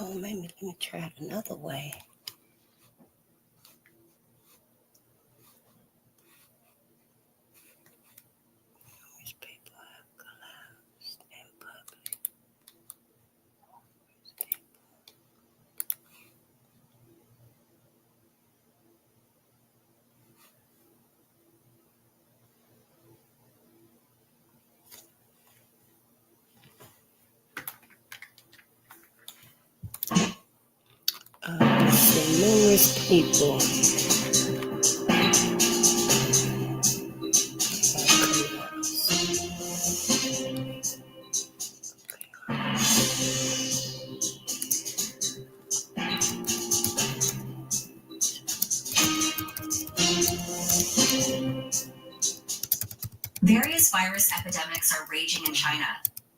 Oh, maybe let me try it another way. These people have collapsed in public. Numerous people. Various virus epidemics are raging in China.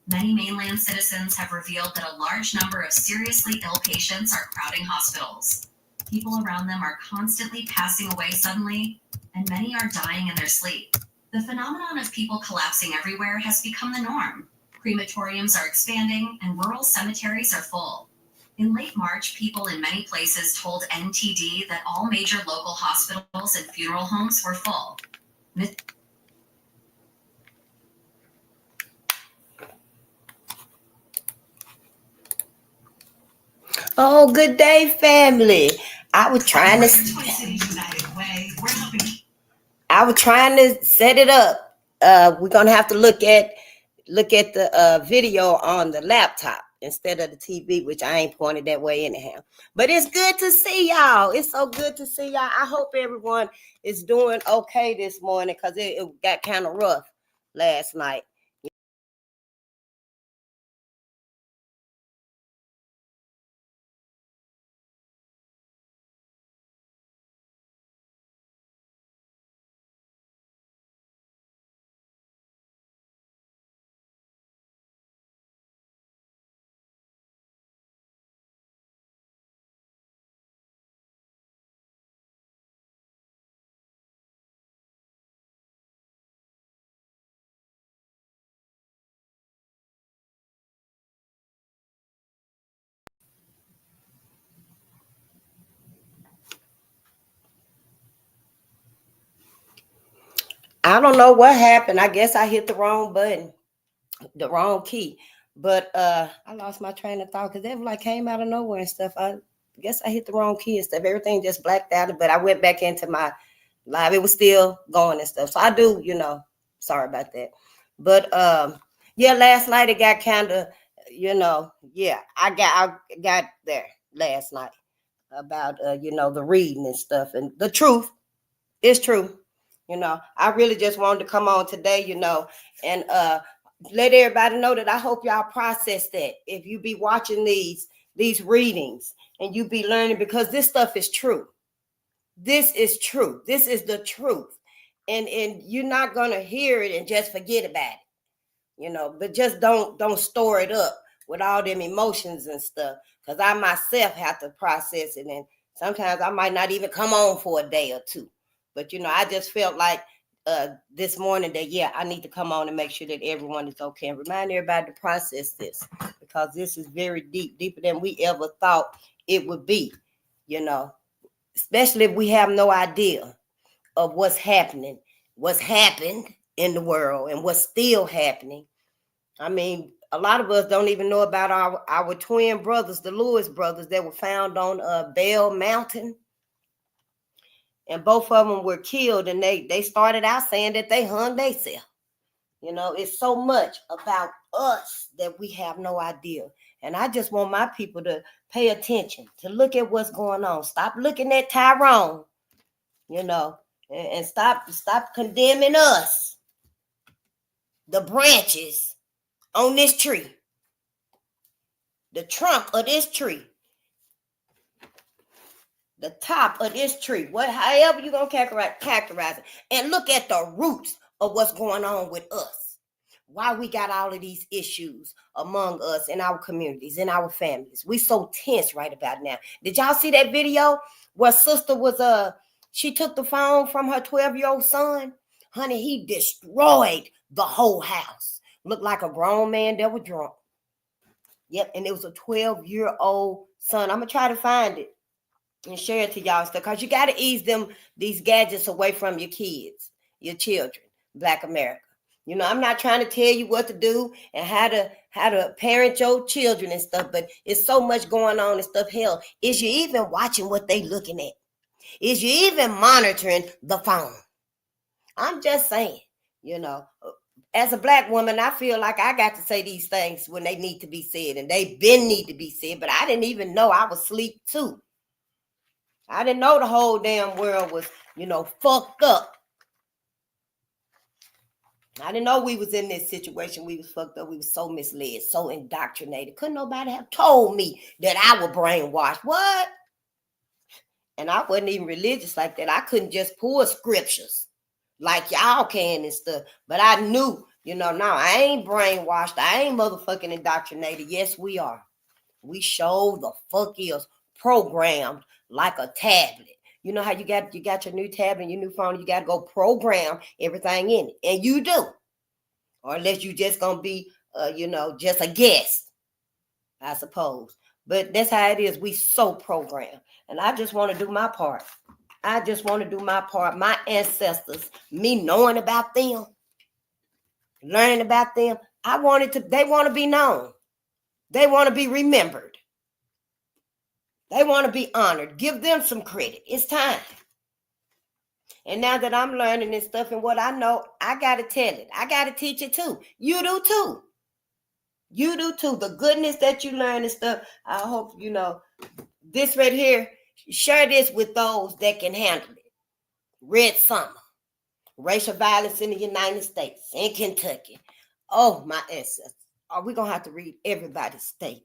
Many mainland citizens have revealed that a large number of seriously ill patients are crowding hospitals. People around them are constantly passing away suddenly, and many are dying in their sleep. The phenomenon of people collapsing everywhere has become the norm. Crematoriums are expanding, and rural cemeteries are full. In late March, people in many places told NTD that all major local hospitals and funeral homes were full. Oh, good day, family. I was trying to set it up. We're gonna have to look at the video on the laptop instead of the TV, which I ain't pointed that way anyhow. But it's good to see y'all. It's so good to see y'all. I hope everyone is doing okay this morning, because it got kind of rough last night. I don't know what happened. I guess I hit the wrong button, the wrong key. But I lost my train of thought because it came out of nowhere and stuff. I guess I hit the wrong key and stuff. Everything just blacked out. But I went back into my live. It was still going and stuff. So I do, sorry about that. But yeah, last night it got kind of, I got there last night about the reading and stuff, and the truth is true. I really just wanted to come on today, and let everybody know that I hope y'all process that. If you be watching these readings and you be learning, because this stuff is true. This is true. This is the truth. And you're not gonna hear it and just forget about it, but just don't store it up with all them emotions and stuff. Because I myself have to process it, and sometimes I might not even come on for a day or two. But I just felt like this morning that I need to come on and make sure that everyone is okay, and remind everybody to process this, because this is very deep, deeper than we ever thought it would be, especially if we have no idea of what's happening, what's happened in the world, and what's still happening. I mean, a lot of us don't even know about our twin brothers, the Lewis brothers, that were found on Bell Mountain. And both of them were killed, and they started out saying that they hung themselves. It's so much about us that we have no idea. And I just want my people to pay attention, to look at what's going on. Stop looking at Tyrone and stop condemning us, the branches on this tree, the trunk of this tree, the top of this tree, however you're gonna characterize it, and look at the roots of what's going on with us. Why we got all of these issues among us in our communities, in our families. We so tense right about now. Did y'all see that video where sister was she took the phone from her 12-year-old son? Honey, he destroyed the whole house. Looked like a grown man that was drunk. Yep, and it was a 12-year-old son. I'm gonna try to find it and share it to y'all stuff, because you got to ease these gadgets away from your kids, your children, Black America. I'm not trying to tell you what to do and how to parent your children and stuff, but it's so much going on and stuff. Hell, is you even watching what they looking at? Is you even monitoring the phone? I'm just saying, as a Black woman, I feel like I got to say these things when they need to be said, and they been need to be said, but I didn't even know I was asleep too. I didn't know the whole damn world was, fucked up. I didn't know we was in this situation. We was fucked up. We was so misled, so indoctrinated. Couldn't nobody have told me that I was brainwashed. What? And I wasn't even religious like that. I couldn't just pull scriptures like y'all can and stuff. But I knew, no, I ain't brainwashed. I ain't motherfucking indoctrinated. Yes, we are. We show the fuck is programmed like a tablet. You know how you got your new tablet and your new phone, you got to go program everything in it. And you do. Or unless you just going to be, just a guest, I suppose. But that's how it is. We so programmed. And I just want to do my part. My ancestors, me knowing about them, learning about them, they want to be known. They want to be remembered. They want to be honored. Give them some credit. It's time. And now that I'm learning this stuff and what I know, I got to tell it. I got to teach it too. You do too. You do too. The goodness that you learn and stuff, I hope, this right here, share this with those that can handle it. Red Summer, racial violence in the United States, in Kentucky. Oh, my ancestors. Are we going to have to read everybody's state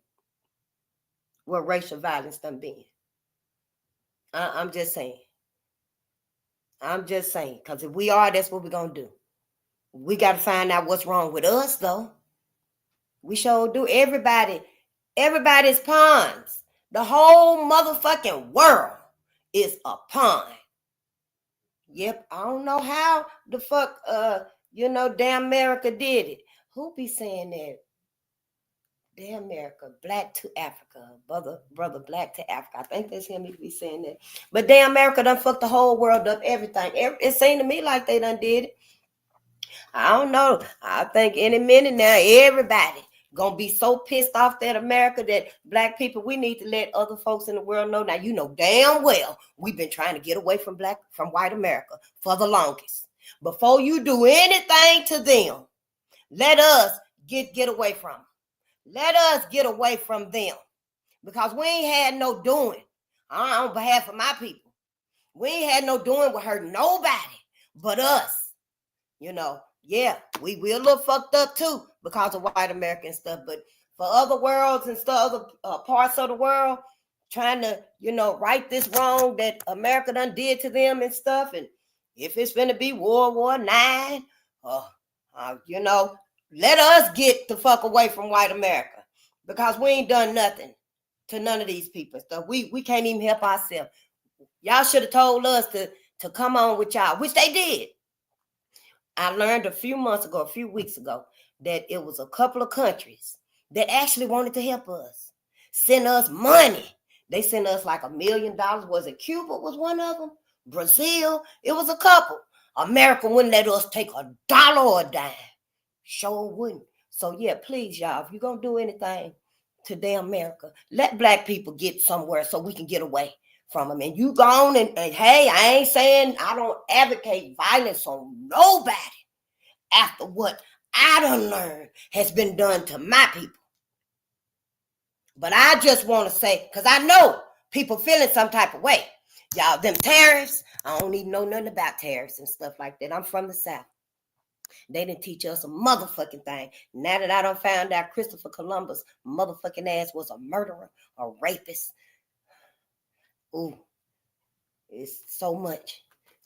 where racial violence done been? I'm just saying. Because if we are, that's what we're going to do. We got to find out what's wrong with us, though. We sure do. Everybody's pawns. The whole motherfucking world is a pawn. Yep, I don't know how the fuck, damn America did it. Who be saying that? Damn America, Black to Africa, brother, Black to Africa. I think that's him. He be saying that. But damn America done fucked the whole world up, everything. It seemed to me like they done did it. I don't know. I think any minute now, everybody gonna be so pissed off that America, that Black people, we need to let other folks in the world know. Now, you know damn well we've been trying to get away from white America for the longest. Before you do anything to them, let us get away from them. Let us get away from them, because we ain't had no doing on behalf of my people. We ain't had no doing with hurting nobody but us. Yeah, we a little fucked up too because of white American stuff. But for other worlds and stuff, other parts of the world, trying to, right this wrong that America done did to them and stuff. And if it's going to be World War IX, let us get the fuck away from white America, because we ain't done nothing to none of these people. Stuff. We can't even help ourselves. Y'all should have told us to come on with y'all, which they did. I learned a few weeks ago, that it was a couple of countries that actually wanted to help us, send us money. They sent us like $1 million. Was it Cuba was one of them? Brazil? It was a couple. America wouldn't let us take $1 or a dime. Sure wouldn't. So yeah, please, y'all, if you're going to do anything to damn America, let Black people get somewhere so we can get away from them. And you gone and hey, I ain't saying I don't advocate violence on nobody after what I done learned has been done to my people. But I just want to say, because I know people feeling some type of way. Y'all, them tariffs, I don't even know nothing about tariffs and stuff like that. I'm from the South. They didn't teach us a motherfucking thing. Now that I done found out Christopher Columbus motherfucking ass was a murderer, a rapist. Ooh, it's so much.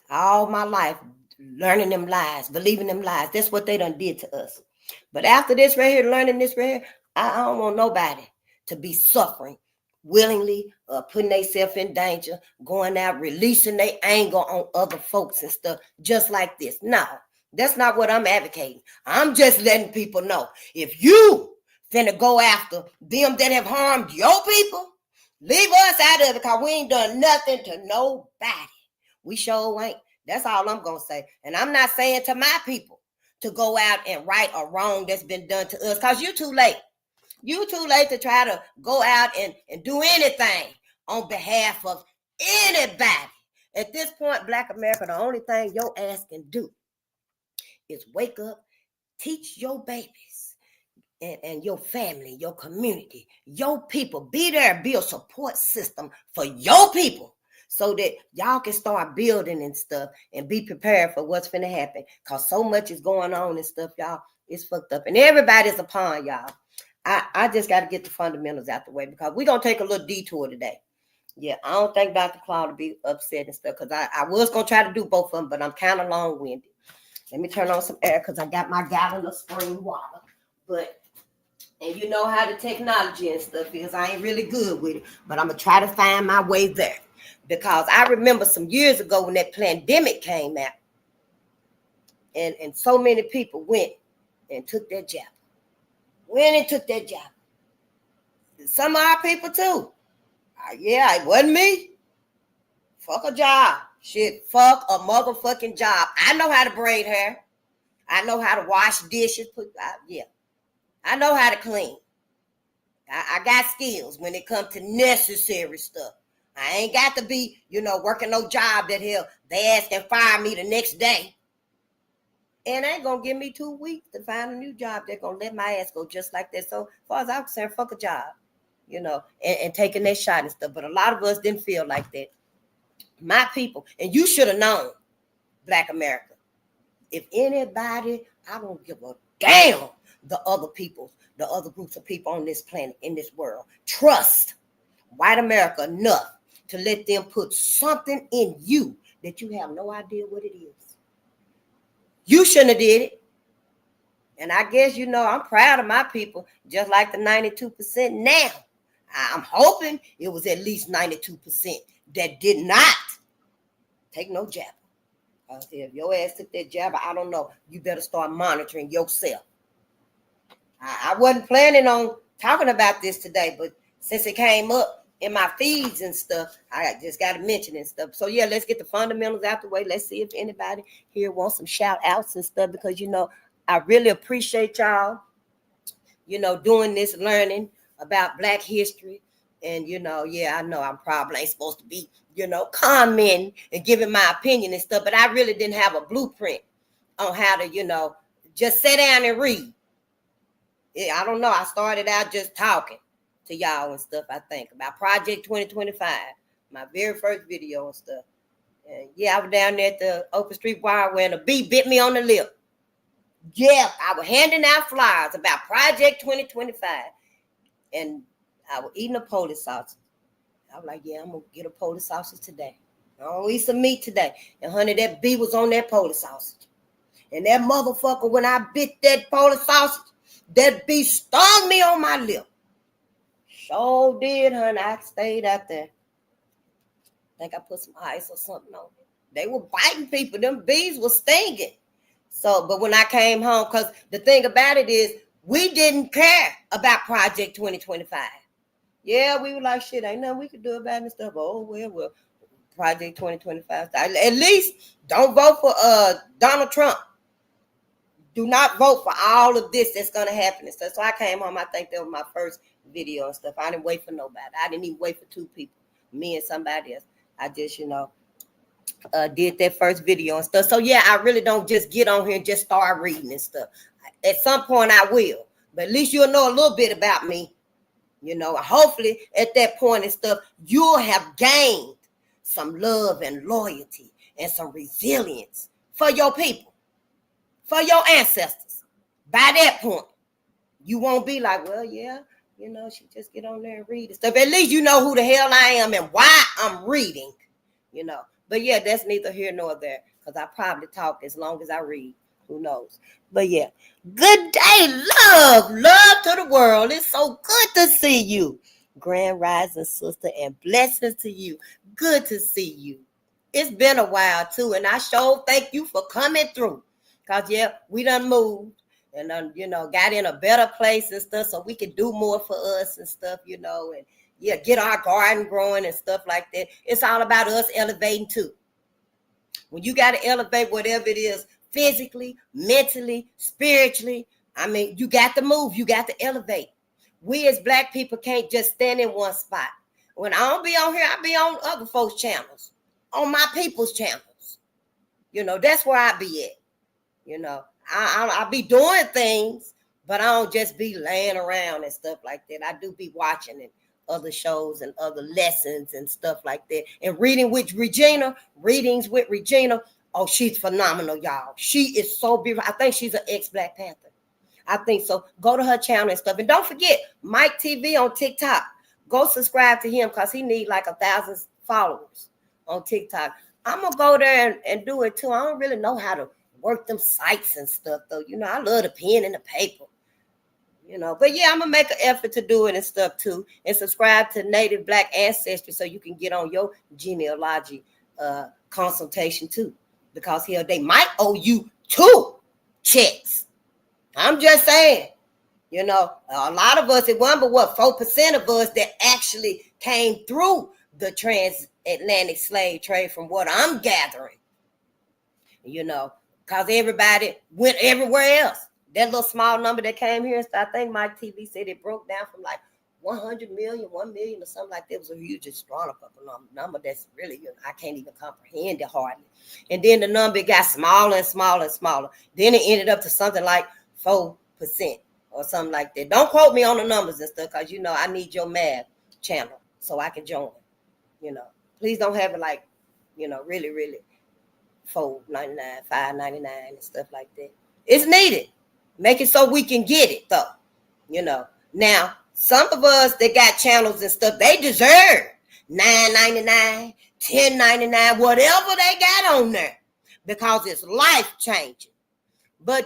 All my life learning them lies, believing them lies. That's what they done did to us. But after this right here, learning this right here, I don't want nobody to be suffering willingly, putting themselves in danger, going out, releasing their anger on other folks and stuff just like this. No, that's not what I'm advocating. I'm just letting people know, if you finna go after them that have harmed your people, leave us out of it, because we ain't done nothing to nobody. We sure ain't. That's all I'm going to say. And I'm not saying to my people to go out and right a wrong that's been done to us, because you're too late. You're too late to try to go out and do anything on behalf of anybody. At this point, Black America, the only thing your ass can do is wake up, teach your babies and your family, your community, your people. Be there, be a support system for your people, so that y'all can start building and stuff and be prepared for what's finna happen. Because so much is going on and stuff, y'all. It's fucked up. And everybody's a pawn, y'all. I just got to get the fundamentals out the way, because we're going to take a little detour today. Yeah, I don't think Dr. Claude will be upset and stuff, because I was going to try to do both of them, but I'm kind of long-winded. Let me turn on some air, because I got my gallon of spring water. And you know how the technology and stuff is. I ain't really good with it, but I'm going to try to find my way there. Because I remember some years ago when that pandemic came out, and so many people went and took that jab. Some of our people too. Yeah, it wasn't me. Fuck a job. Shit, fuck a motherfucking job. I know how to braid hair. I know how to wash dishes. I know how to clean. I got skills when it comes to necessary stuff. I ain't got to be, working no job that they ask and fire me the next day. And ain't gonna give me 2 weeks to find a new job. They're gonna let my ass go just like that. So as far as I'm concerned, fuck a job, and taking that shot and stuff. But a lot of us didn't feel like that. My people, and you should have known, Black America. If anybody, I don't give a damn the other groups of people on this planet, in this world, trust white America enough to let them put something in you that you have no idea what it is. You shouldn't have did it. And I guess, I'm proud of my people, just like the 92% now. I'm hoping it was at least 92% that did not take no jab. If your ass took that jab, I don't know. You better start monitoring yourself. I wasn't planning on talking about this today, but since it came up in my feeds and stuff, I just got to mention and stuff. So yeah, let's get the fundamentals out the way. Let's see if anybody here wants some shout outs and stuff, because I really appreciate y'all doing this learning about Black history. And I know I'm probably ain't supposed to be commenting and giving my opinion and stuff, but I really didn't have a blueprint on how to just sit down and read. I don't know. I started out just talking to y'all and stuff, I think, about Project 2025, my very first video and stuff. And yeah, I was down there at the Open Street Bar when a bee bit me on the lip. Yeah, I was handing out flyers about Project 2025. And I was eating a Polish sausage. I was like, yeah, I'm going to get a Polish sausage today. I don't eat some meat today. And honey, that bee was on that Polish sausage. And that motherfucker, when I bit that Polish sausage, that bee stung me on my lip. Sure did, honey. I stayed out there. I think I put some ice or something on it. They were biting people. Them bees were stinging. So, but when I came home, because the thing about it is, we didn't care about Project 2025. Yeah, we were like, shit, ain't nothing we could do about it and stuff. Oh, well, Project 2025. At least don't vote for Donald Trump. Do not vote for all of this that's going to happen and stuff. So I came home. I think that was my first video and stuff. I didn't wait for nobody. I didn't even wait for two people, me and somebody else. I just, did that first video and stuff. So yeah, I really don't just get on here and just start reading and stuff. At some point I will, but at least you'll know a little bit about me. Hopefully at that point and stuff, you'll have gained some love and loyalty and some resilience for your people, for your ancestors. By that point, you won't be like, well, yeah, she just get on there and read and stuff. At least you know who the hell I am and why I'm reading, But yeah, that's neither here nor there, because I probably talk as long as I read. Who knows? But yeah, good day, love to the world. It's so good to see you. Grand rising sister, and blessings to you. Good to see you. It's been a while too, and I sure thank you for coming through. Cause yeah, we done moved and got in a better place and stuff, so we can do more for us and stuff, and yeah, get our garden growing and stuff like that. It's all about us elevating too. When you got to elevate whatever it is, physically, mentally, spiritually, you got to move. You got to elevate. We as Black people can't just stand in one spot. When I don't be on here, I be on other folks' channels, on my people's channels. That's where I be at. I be doing things, but I don't just be laying around and stuff like that. I do be watching it. Other shows and other lessons and stuff like that. And readings with Regina. Oh, she's phenomenal, y'all. She is so beautiful. I think she's an ex-Black Panther. I think so. Go to her channel and stuff. And don't forget, Mike TV on TikTok. Go subscribe to him because he needs like 1,000 followers on TikTok. I'm going to go there and do it too. I don't really know how to work them sites and stuff, though. I love the pen and the paper. But yeah, I'm gonna make an effort to do it and stuff too, and subscribe to Native Black Ancestry so you can get on your genealogy consultation too, because hell, they might owe you 2 checks. I'm just saying, a lot of us, it wasn't but 4% of us that actually came through the transatlantic slave trade, from what I'm gathering. Because everybody went everywhere else. That little small number that came here, I think Mike TV said it broke down from like 100 million, 1 million or something like that. It was a huge astronomical number that's really, I can't even comprehend it hardly. And then the number got smaller and smaller and smaller. Then it ended up to something like 4% or something like that. Don't quote me on the numbers and stuff, because, I need your math channel so I can join. Please don't have it like, really, really $4.99, $5.99 and stuff like that. It's needed. Make it so we can get it, though. Now, some of us that got channels and stuff, they deserve $9.99, $10.99, whatever they got on there, because it's life changing. But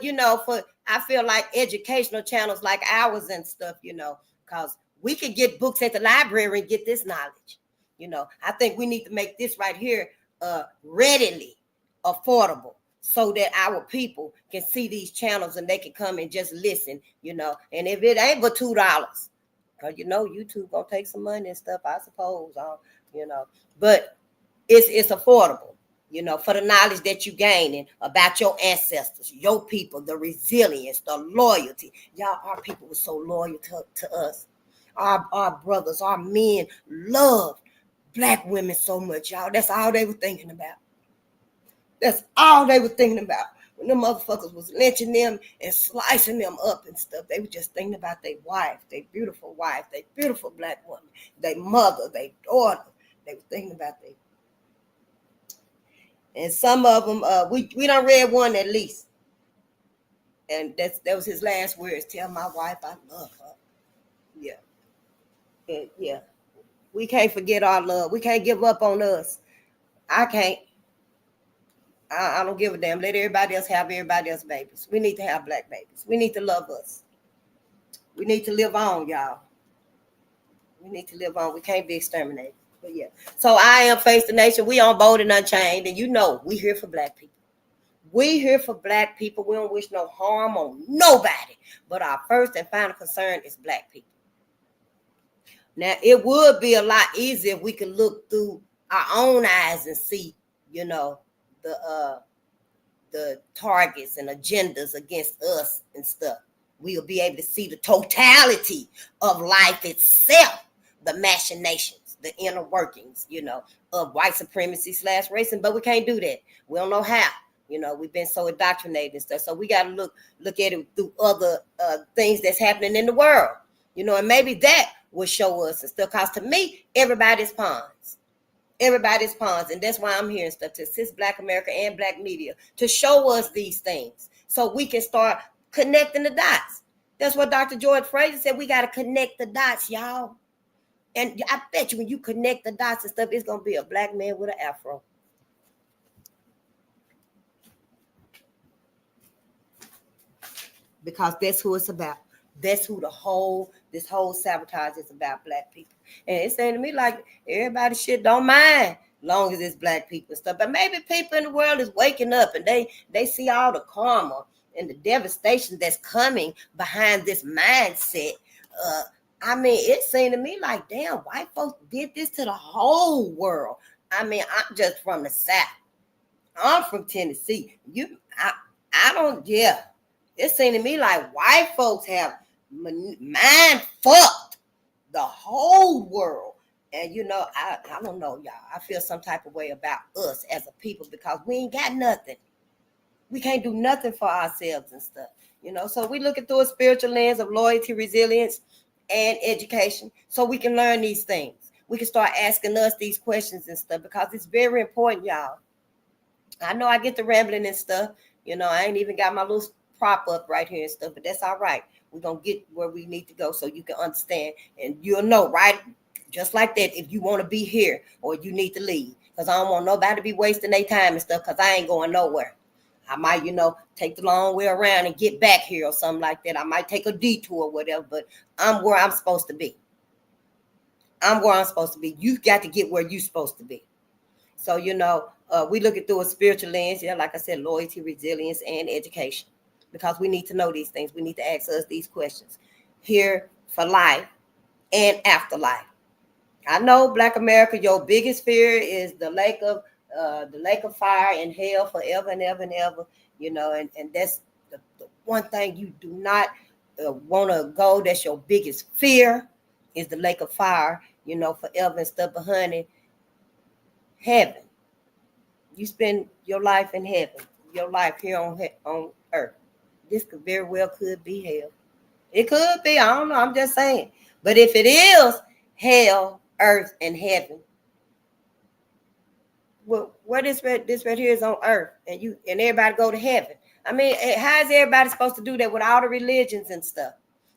I feel like educational channels like ours and stuff, because we could get books at the library and get this knowledge. I think we need to make this right here readily affordable, so that our people can see these channels and they can come and just listen, And if it ain't but $2, because YouTube gonna take some money and stuff, I suppose, But it's affordable, for the knowledge that you gaining about your ancestors, your people, the resilience, the loyalty. Y'all, our people were so loyal to us. Our brothers, our men loved Black women so much, y'all. That's all they were thinking about. That's all they were thinking about. When them motherfuckers was lynching them and slicing them up and stuff, they were just thinking about their wife, their beautiful Black woman, their mother, their daughter. They were thinking about their. And some of them, we done read one at least. And that was his last words. Tell my wife I love her. Yeah. And yeah. We can't forget our love. We can't give up on us. I can't. I don't give a damn. Let everybody else have everybody else's babies. We need to have Black babies. We need to love us. We need to live on, y'all. We need to live on. We can't be exterminated. But yeah. So I am Face the Nation. We on Bolden Unchained. And we here for Black people. We here for Black people. We don't wish no harm on nobody. But our first and final concern is Black people. Now, it would be a lot easier if we could look through our own eyes and see, the targets and agendas against us and stuff. We'll be able to see the totality of life itself, the machinations, the inner workings, of white supremacy / racism. But we can't do that. We don't know how. We've been so indoctrinated and stuff. So we got to look at it through other things that's happening in the world, and maybe that will show us and stuff. Because to me, everybody's pawns. Everybody's pawns, and that's why I'm here and stuff, to assist Black America and Black media to show us these things so we can start connecting the dots. That's what Dr. George Fraser said. We got to connect the dots, y'all. And I bet you when you connect the dots and stuff, it's going to be a Black man with an afro. Because that's who it's about. That's who this whole sabotage is about, Black people. And it's saying to me like everybody shit don't mind long as it's Black people and stuff. But maybe people in the world is waking up and they see all the karma and the devastation that's coming behind this mindset. I mean, it seemed to me like, damn, white folks did this to the whole world. I mean, I'm just from the South. I'm from Tennessee. I don't, yeah. It seemed to me like white folks have mind fucked the whole world. And I don't know, y'all. I feel some type of way about us as a people because we ain't got nothing. We can't do nothing for ourselves and stuff. So we look at through a spiritual lens of loyalty, resilience, and education so we can learn these things. We can start asking us these questions and stuff because it's very important, y'all. I know I get to rambling and stuff. I ain't even got my little prop up right here and stuff, but that's all right. We're going to get where we need to go so you can understand. And you'll know, right? Just like that, if you want to be here or you need to leave. Because I don't want nobody to be wasting their time and stuff because I ain't going nowhere. I might, take the long way around and get back here or something like that. I might take a detour or whatever, but I'm where I'm supposed to be. I'm where I'm supposed to be. You got to get where you're supposed to be. So, we look at through a spiritual lens, like I said, loyalty, resilience, and education. Because we need to know these things. We need to ask us these questions. Here for life and afterlife. I know, Black America, your biggest fear is the lake of fire and hell forever and ever and ever. And that's the one thing you do not want to go. That's your biggest fear is the lake of fire, forever and stuff. But honey, heaven. You spend your life in heaven, your life here on earth. This very well could be hell. It could be. I don't know. I'm just saying. But if it is hell, earth, and heaven, well, where this right here is on earth, and everybody go to heaven. I mean, how is everybody supposed to do that with all the religions and stuff?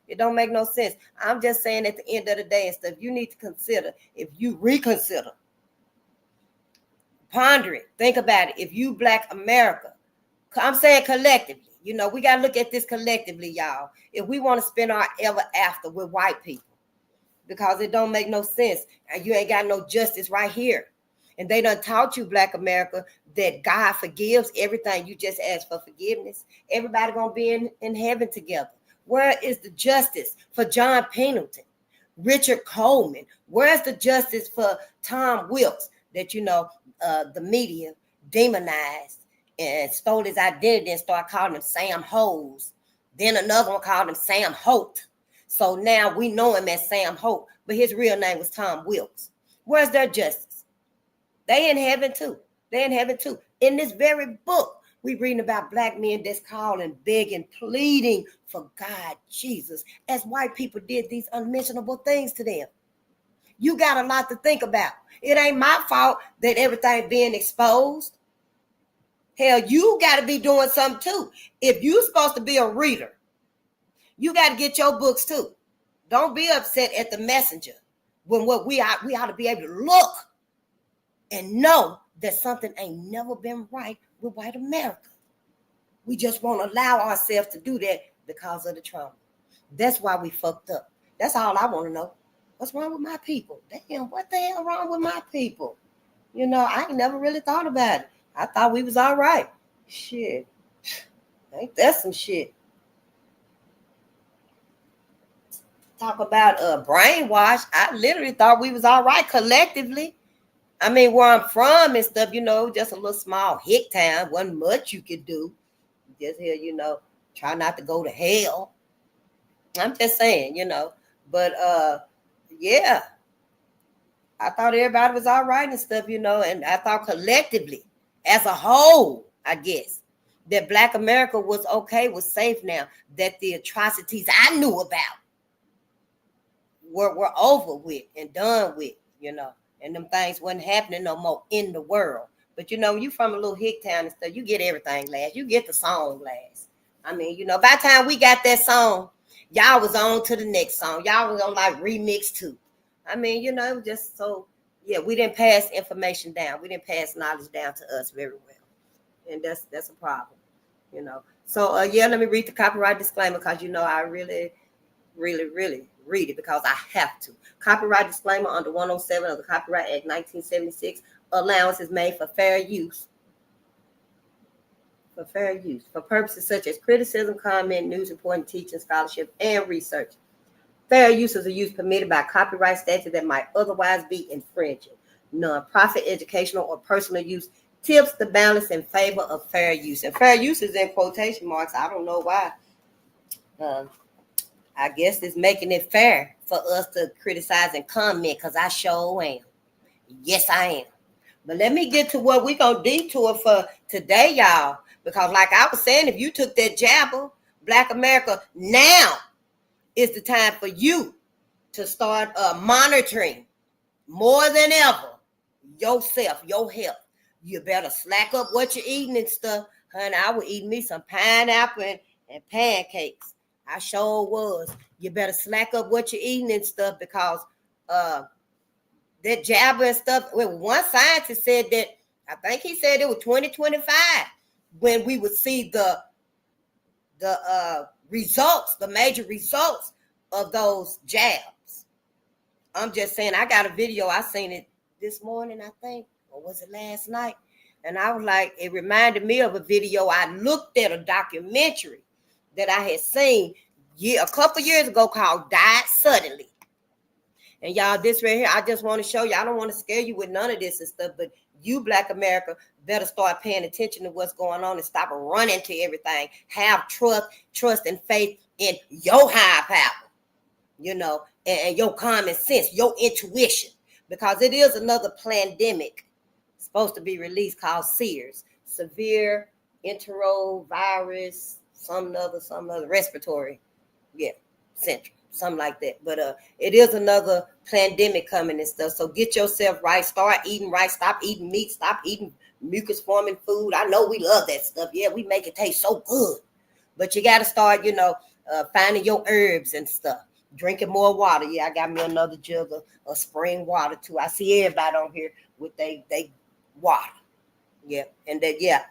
It don't make no sense. I'm just saying at the end of the day and stuff, you need to consider, if you reconsider, ponder it, think about it. If you Black America, I'm saying collectively, we got to look at this collectively, y'all. If we want to spend our ever after with white people, because it don't make no sense. And you ain't got no justice right here. And they done taught you, Black America, that God forgives everything. You just ask for forgiveness. Everybody going to be in heaven together. Where is the justice for John Pendleton, Richard Coleman? Where's the justice for Tom Wilkes that, the media demonized and stole his identity and started calling him Sam Hose. Then another one called him Sam Holt. So now we know him as Sam Holt, but his real name was Tom Wilkes. Where's their justice? They in heaven too. They in heaven too. In this very book, we reading about Black men that's calling, begging, pleading for God, Jesus, as white people did these unmentionable things to them. You got a lot to think about. It ain't my fault that everything being exposed. Hell, you got to be doing something too. If you're supposed to be a reader, you got to get your books too. Don't be upset at the messenger when what we ought to be able to look and know that something ain't never been right with white America. We just won't allow ourselves to do that because of the trauma. That's why we fucked up. That's all I want to know. What's wrong with my people? Damn, what the hell wrong with my people? I ain't never really thought about it. I thought we was all right. Shit. Ain't that some shit? Talk about brainwash. I literally thought we was all right collectively. I mean, where I'm from and stuff, just a little small hick town. Wasn't much you could do. Just here, try not to go to hell. I'm just saying, But yeah. I thought everybody was all right and stuff, and I thought collectively, as a whole, I guess, that Black America was okay, was safe now, that the atrocities I knew about were over with and done with, and them things wasn't happening no more in the world. But when you from a little hick town and stuff, you get everything last. You get the song last. I mean, by the time we got that song, y'all was on to the next song. Y'all was on like remix too. I mean, it was just so, yeah, we didn't pass information down. We didn't pass knowledge down to us very well. And that's a problem, So yeah, let me read the copyright disclaimer because I really, really, really read it because I have to. Copyright disclaimer under 107 of the Copyright Act 1976. Allowance is made for fair use. For purposes such as criticism, comment, news reporting, teaching, scholarship, and research. Fair use is a use permitted by copyright statute that might otherwise be infringing. Non-profit, educational, or personal use tips the balance in favor of fair use. And fair use is in quotation marks. I don't know why. I guess it's making it fair for us to criticize and comment because I sure am. Yes, I am. But let me get to what we're going to detour for today, y'all. Because like I was saying, if you took that Jabbas, Black America, now is the time for you to start monitoring more than ever yourself, your health. You better slack up what you're eating and stuff. Honey, I was eating me some pineapple and pancakes. I sure was. You better slack up what you're eating and stuff because that Jabbas and stuff. Well, one scientist said that, I think he said it was 2025 when we would see the results, the major results of those jabs. I'm just saying, I got a video. I seen it this morning, I think, or was it last night? And I was like, it reminded me of a video. I looked at a documentary that I had seen a couple years ago called Died Suddenly. And y'all, this right here, I just want to show you. I don't want to scare you with none of this and stuff, but you, Black America, better start paying attention to what's going on and stop running to everything. Have trust and faith in your higher power, and your common sense, your intuition, because it is another pandemic supposed to be released called SEERS, severe enterovirus, some other respiratory, syndrome, something like that. But it is another pandemic coming and stuff. So get yourself right. Start eating right. Stop eating meat. Stop eating mucus forming food. I know we love that stuff. Yeah, we make it taste so good. But you got to start, finding your herbs and stuff. Drinking more water. Yeah, I got me another jug of spring water too. I see everybody on here with they water. Yeah, and that,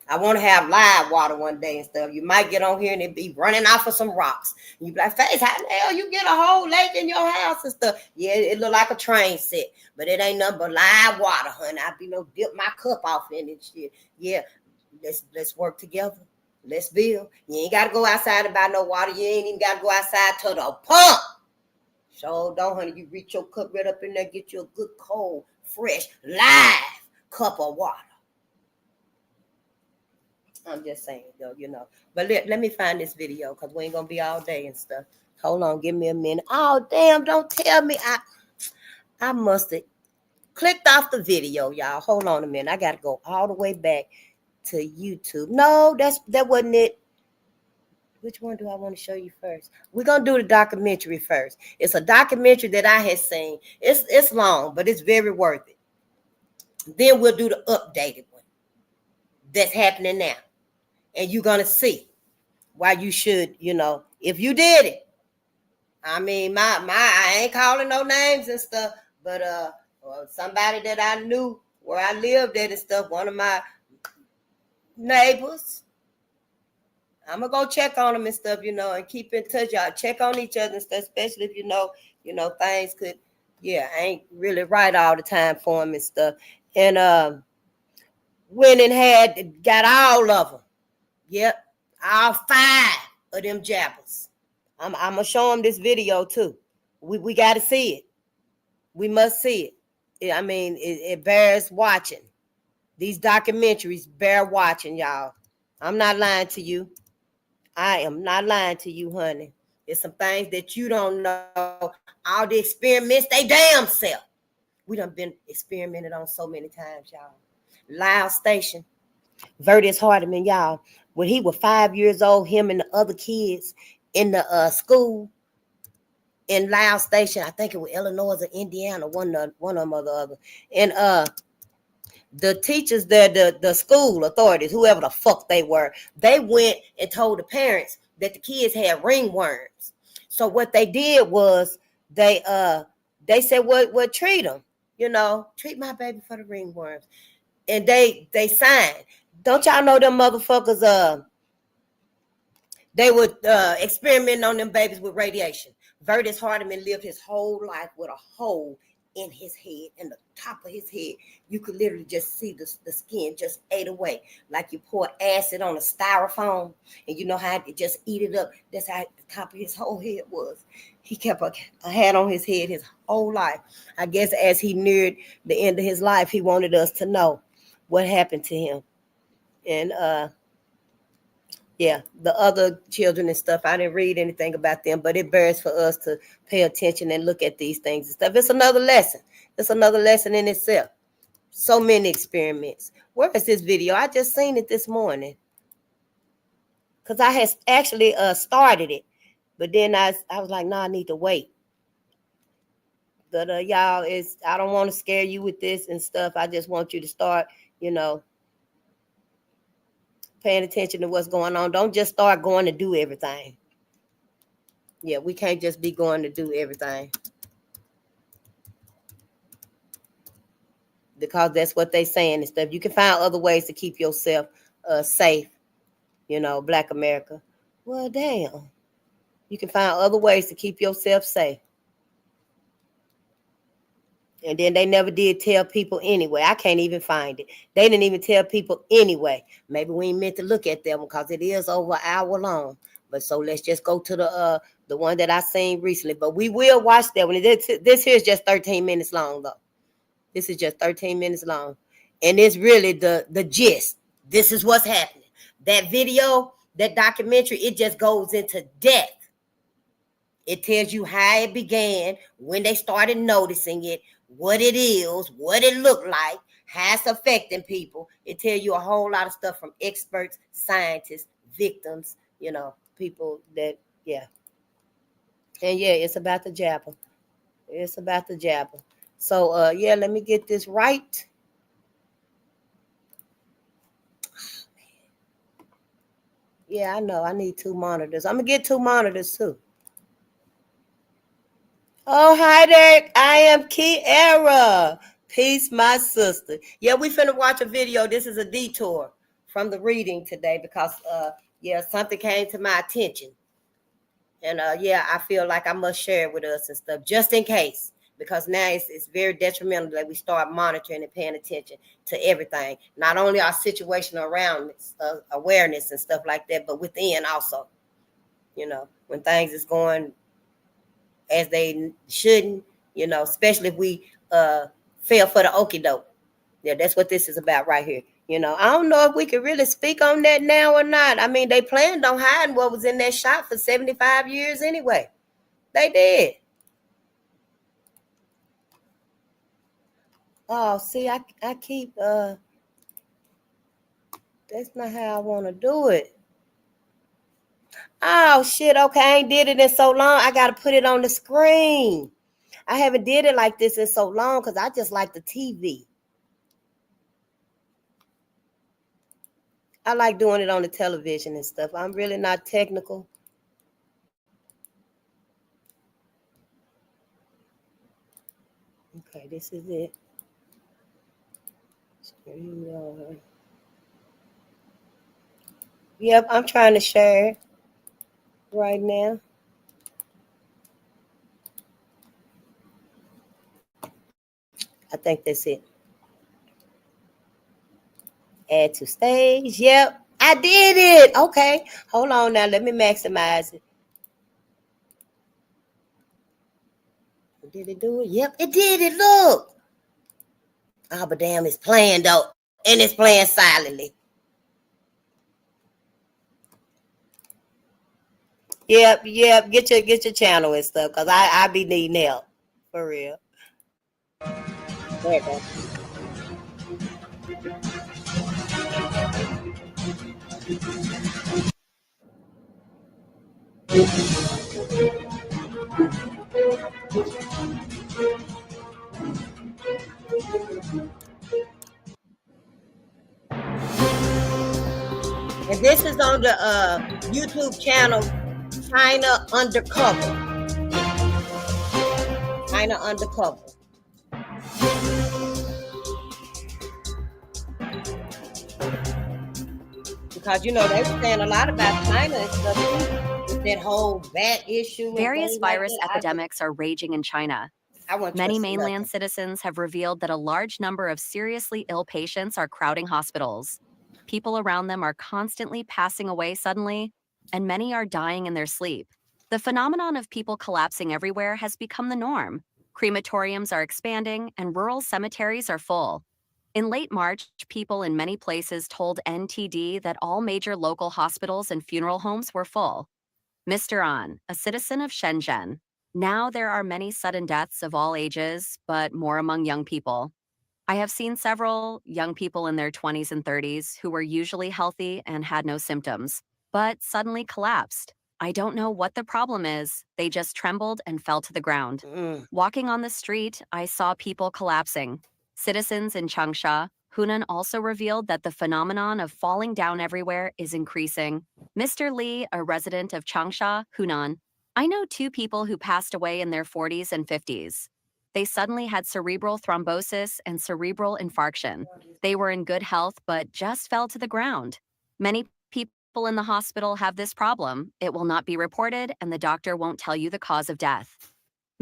I want to have live water one day and stuff. You might get on here and it be running off of some rocks. You be like, Face, how the hell you get a whole lake in your house and stuff? Yeah, it look like a train set, but it ain't nothing but live water, honey. I be dip my cup off in it shit. Yeah, let's work together. Let's build. You ain't got to go outside and buy no water. You ain't even got to go outside to the pump. So don't, honey. You reach your cup right up in there, get you a good, cold, fresh, live cup of water. I'm just saying, though, But let me find this video because we ain't going to be all day and stuff. Hold on. Give me a minute. Oh, damn. Don't tell me. I must have clicked off the video, y'all. Hold on a minute. I got to go all the way back to YouTube. No, that wasn't it. Which one do I want to show you first? We're going to do the documentary first. It's a documentary that I had seen. It's long, but it's very worth it. Then we'll do the updated one that's happening now. And you're going to see why you should, if you did it. I mean, I ain't calling no names and stuff, but somebody that I knew where I lived at and stuff, one of my neighbors, I'm going to go check on them and stuff, and keep in touch. Y'all check on each other and stuff, especially if things could, ain't really right all the time for them and stuff. And went and got all of them. Yep, all 5 of them Jabbas. I'm going to show them this video too. We got to see it. We must see it. I mean, it bears watching. These documentaries bear watching, y'all. I'm not lying to you. I am not lying to you, honey. There's some things that you don't know. All the experiments, they damn self. We done been experimented on so many times, y'all. Loud Station. Vertus Hardeman, y'all. When he was 5 years old, him and the other kids in the school, in Loud Station. I think it was Illinois or Indiana, one of them or the other. And the teachers there, the school authorities, whoever the fuck they were, they went and told the parents that the kids had ringworms. So what they did was they said, what treat them, treat my baby for the ringworms. And they signed. Don't y'all know them motherfuckers, they would experiment on them babies with radiation. Vertus Hardeman lived his whole life with a hole in his head, in the top of his head. You could literally just see the skin just ate away. Like you pour acid on a styrofoam, and you know how it just eat it up. That's how the top of his whole head was. He kept a hat on his head his whole life. I guess as he neared the end of his life, he wanted us to know what happened to him. And yeah, the other children and stuff, I didn't read anything about them, but it bears for us to pay attention and look at these things and stuff. It's another lesson. It's another lesson in itself. So many experiments. Where is this video? I just seen it this morning. Because I had actually started it. But then I was like, no, I need to wait. But y'all, I don't want to scare you with this and stuff. I just want you to start, paying attention to what's going on. Don't just start going to do everything. Yeah, we can't just be going to do everything. Because that's what they saying and stuff. You can find other ways to keep yourself safe. Black America. Well, damn. You can find other ways to keep yourself safe. And then they never did tell people anyway. I can't even find it. They didn't even tell people anyway. Maybe we ain't meant to look at them because it is over an hour long. But so let's just go to the one that I seen recently. But we will watch that one. This here is just 13 minutes long, though. This is just 13 minutes long. And it's really the gist. This is what's happening. That video, that documentary, it just goes into depth. It tells you how it began, when they started noticing it, what it is, what it looked like, how it's affecting people. It tells you a whole lot of stuff from experts, scientists, victims, people that, yeah. And yeah, it's about the Jabbas. It's about the Jabbas. So, yeah, let me get this right. Yeah, I know. I need 2 monitors. I'm going to get 2 monitors, too. Oh, hi there. I am Kiara. Peace, my sister. Yeah, we finna watch a video. This is a detour from the reading today because, yeah, something came to my attention. And, yeah, I feel like I must share it with us and stuff just in case. Because now it's very detrimental that we start monitoring and paying attention to everything. Not only our situational awareness and stuff like that, but within also. When things is going as they shouldn't, especially if we fell for the okie doke. Yeah, that's what this is about right here. I don't know if we can really speak on that now or not. I mean, they planned on hiding what was in that shot for 75 years anyway. They did. Oh, see, I keep, that's not how I want to do it. Oh, shit, okay, I ain't did it in so long. I got to put it on the screen. I haven't did it like this in so long because I just like the TV. I like doing it on the television and stuff. I'm really not technical. Okay, this is it. Yep, I'm trying to share it right now. I think that's it. Add to stage. Yep, I did it. Okay, hold on now. Let me maximize it. Did it do it? Yep, it did it. Look. Oh, but damn, it's playing though. And it's playing silently. Yep. Get your channel and stuff, cause I be needing help for real. There you go. And this is on the YouTube channel China Undercover. China Undercover. Because you know they were saying a lot about China and stuff too, with that whole bat issue. Various virus epidemics are raging in China. Many mainland citizens have revealed that a large number of seriously ill patients are crowding hospitals. People around them are constantly passing away suddenly, and many are dying in their sleep. The phenomenon of people collapsing everywhere has become the norm. Crematoriums are expanding, and rural cemeteries are full. In late March, people in many places told NTD that all major local hospitals and funeral homes were full. Mr. An, a citizen of Shenzhen. Now there are many sudden deaths of all ages, but more among young people. I have seen several young people in their 20s and 30s who were usually healthy and had no symptoms, but suddenly collapsed. I don't know what the problem is. They just trembled and fell to the ground. Walking on the street, I saw people collapsing. Citizens in Changsha, Hunan also revealed that the phenomenon of falling down everywhere is increasing. Mr. Li, a resident of Changsha, Hunan, I know 2 people who passed away in their 40s and 50s. They suddenly had cerebral thrombosis and cerebral infarction. They were in good health but just fell to the ground. Many people in the hospital have this problem. It will not be reported, and the doctor won't tell you the cause of death.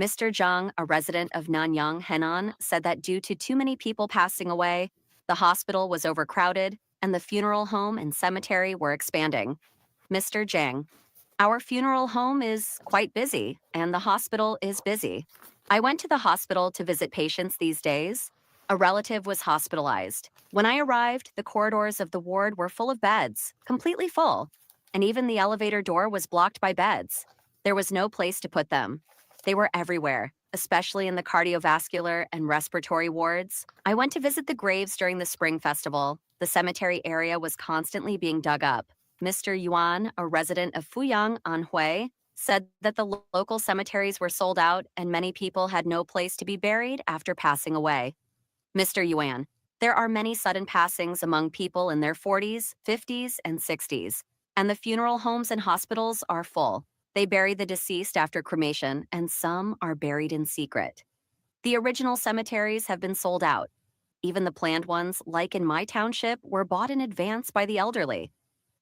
Mr. Zhang, a resident of Nanyang, Henan, said that due to too many people passing away, the hospital was overcrowded, and the funeral home and cemetery were expanding. Mr. Zhang, our funeral home is quite busy, and the hospital is busy. I went to the hospital to visit patients these days. A relative was hospitalized. When I arrived, the corridors of the ward were full of beds, completely full, and even the elevator door was blocked by beds. There was no place to put them. They were everywhere, especially in the cardiovascular and respiratory wards. I went to visit the graves during the Spring Festival. The cemetery area was constantly being dug up. Mr. Yuan, a resident of Fuyang, Anhui, said that the local cemeteries were sold out and many people had no place to be buried after passing away. Mr. Yuan, there are many sudden passings among people in their 40s, 50s, and 60s, and the funeral homes and hospitals are full. They bury the deceased after cremation, and some are buried in secret. The original cemeteries have been sold out. Even the planned ones, like in my township, were bought in advance by the elderly.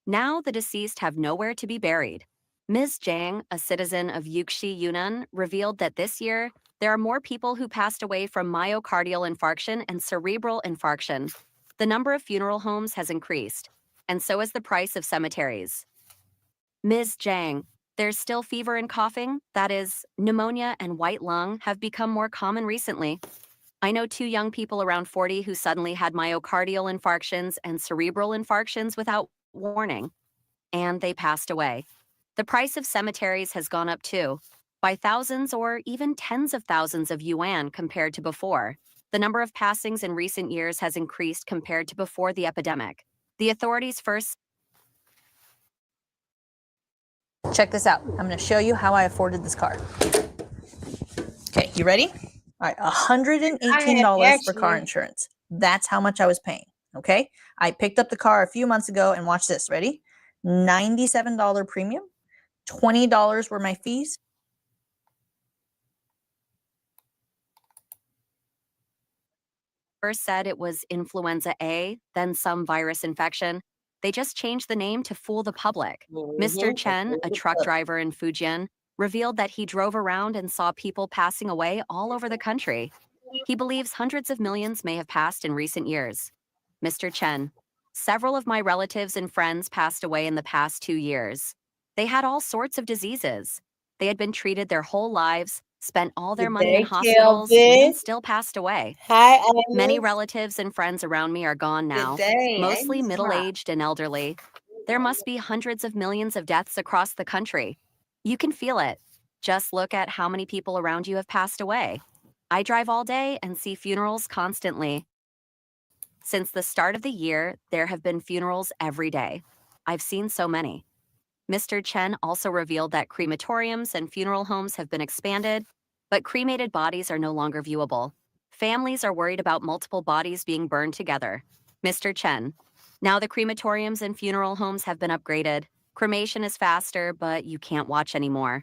Now the deceased have nowhere to be buried. Ms. Zhang, a citizen of Yuxi, Yunnan, revealed that this year, there are more people who passed away from myocardial infarction and cerebral infarction. The number of funeral homes has increased, and so has the price of cemeteries. Ms. Zhang, there's still fever and coughing, that is, pneumonia and white lung have become more common recently. I know 2 young people around 40 who suddenly had myocardial infarctions and cerebral infarctions without warning, and they passed away. The price of cemeteries has gone up too, by thousands or even tens of thousands of yuan compared to before. The number of passings in recent years has increased compared to before the epidemic. The authorities first... Check this out. I'm going to show you how I afforded this car. Okay, you ready? All right, $118 for car insurance. That's how much I was paying, okay? I picked up the car a few months ago, and watch this. Ready? $97 premium. $20 were my fees. First said it was influenza A, then some virus infection. They just changed the name to fool the public. Mr. Chen, a truck driver in Fujian, revealed that he drove around and saw people passing away all over the country. He believes hundreds of millions may have passed in recent years. Mr. Chen, several of my relatives and friends passed away in the past 2 years. They had all sorts of diseases. They had been treated their whole lives, spent all their money in hospitals, and still passed away. Many relatives and friends around me are gone now, mostly middle-aged and elderly. There must be hundreds of millions of deaths across the country. You can feel it. Just look at how many people around you have passed away. I drive all day and see funerals constantly. Since the start of the year, there have been funerals every day. I've seen so many. Mr. Chen also revealed that crematoriums and funeral homes have been expanded, But cremated bodies are no longer viewable. Families are worried about multiple bodies being burned together. Mr. Chen. Now the crematoriums and funeral homes have been upgraded. Cremation is faster, but you can't watch anymore.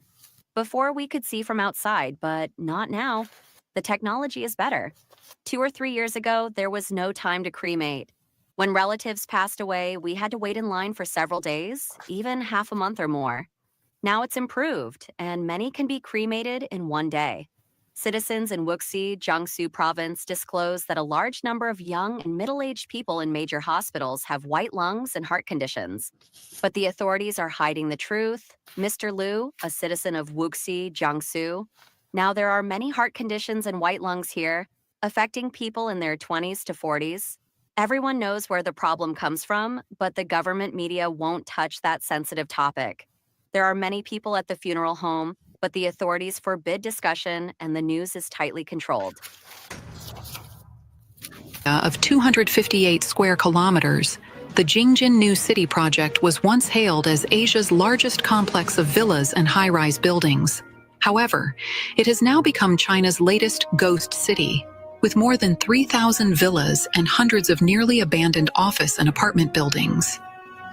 Before we could see from outside, but not now. The technology is better. 2 or 3 years ago, there was no time to cremate. When relatives passed away, we had to wait in line for several days, even half a month or more. Now it's improved, and many can be cremated in one day. Citizens in Wuxi, Jiangsu province disclosed that a large number of young and middle-aged people in major hospitals have white lungs and heart conditions. But the authorities are hiding the truth. Mr. Liu, a citizen of Wuxi, Jiangsu. Now there are many heart conditions and white lungs here, affecting people in their 20s to 40s. Everyone knows where the problem comes from, but the government media won't touch that sensitive topic. There are many people at the funeral home, but the authorities forbid discussion and the news is tightly controlled. Of 258 square kilometers, the Jingjin New City project was once hailed as Asia's largest complex of villas and high-rise buildings. However, it has now become China's latest ghost city, with more than 3,000 villas and hundreds of nearly abandoned office and apartment buildings.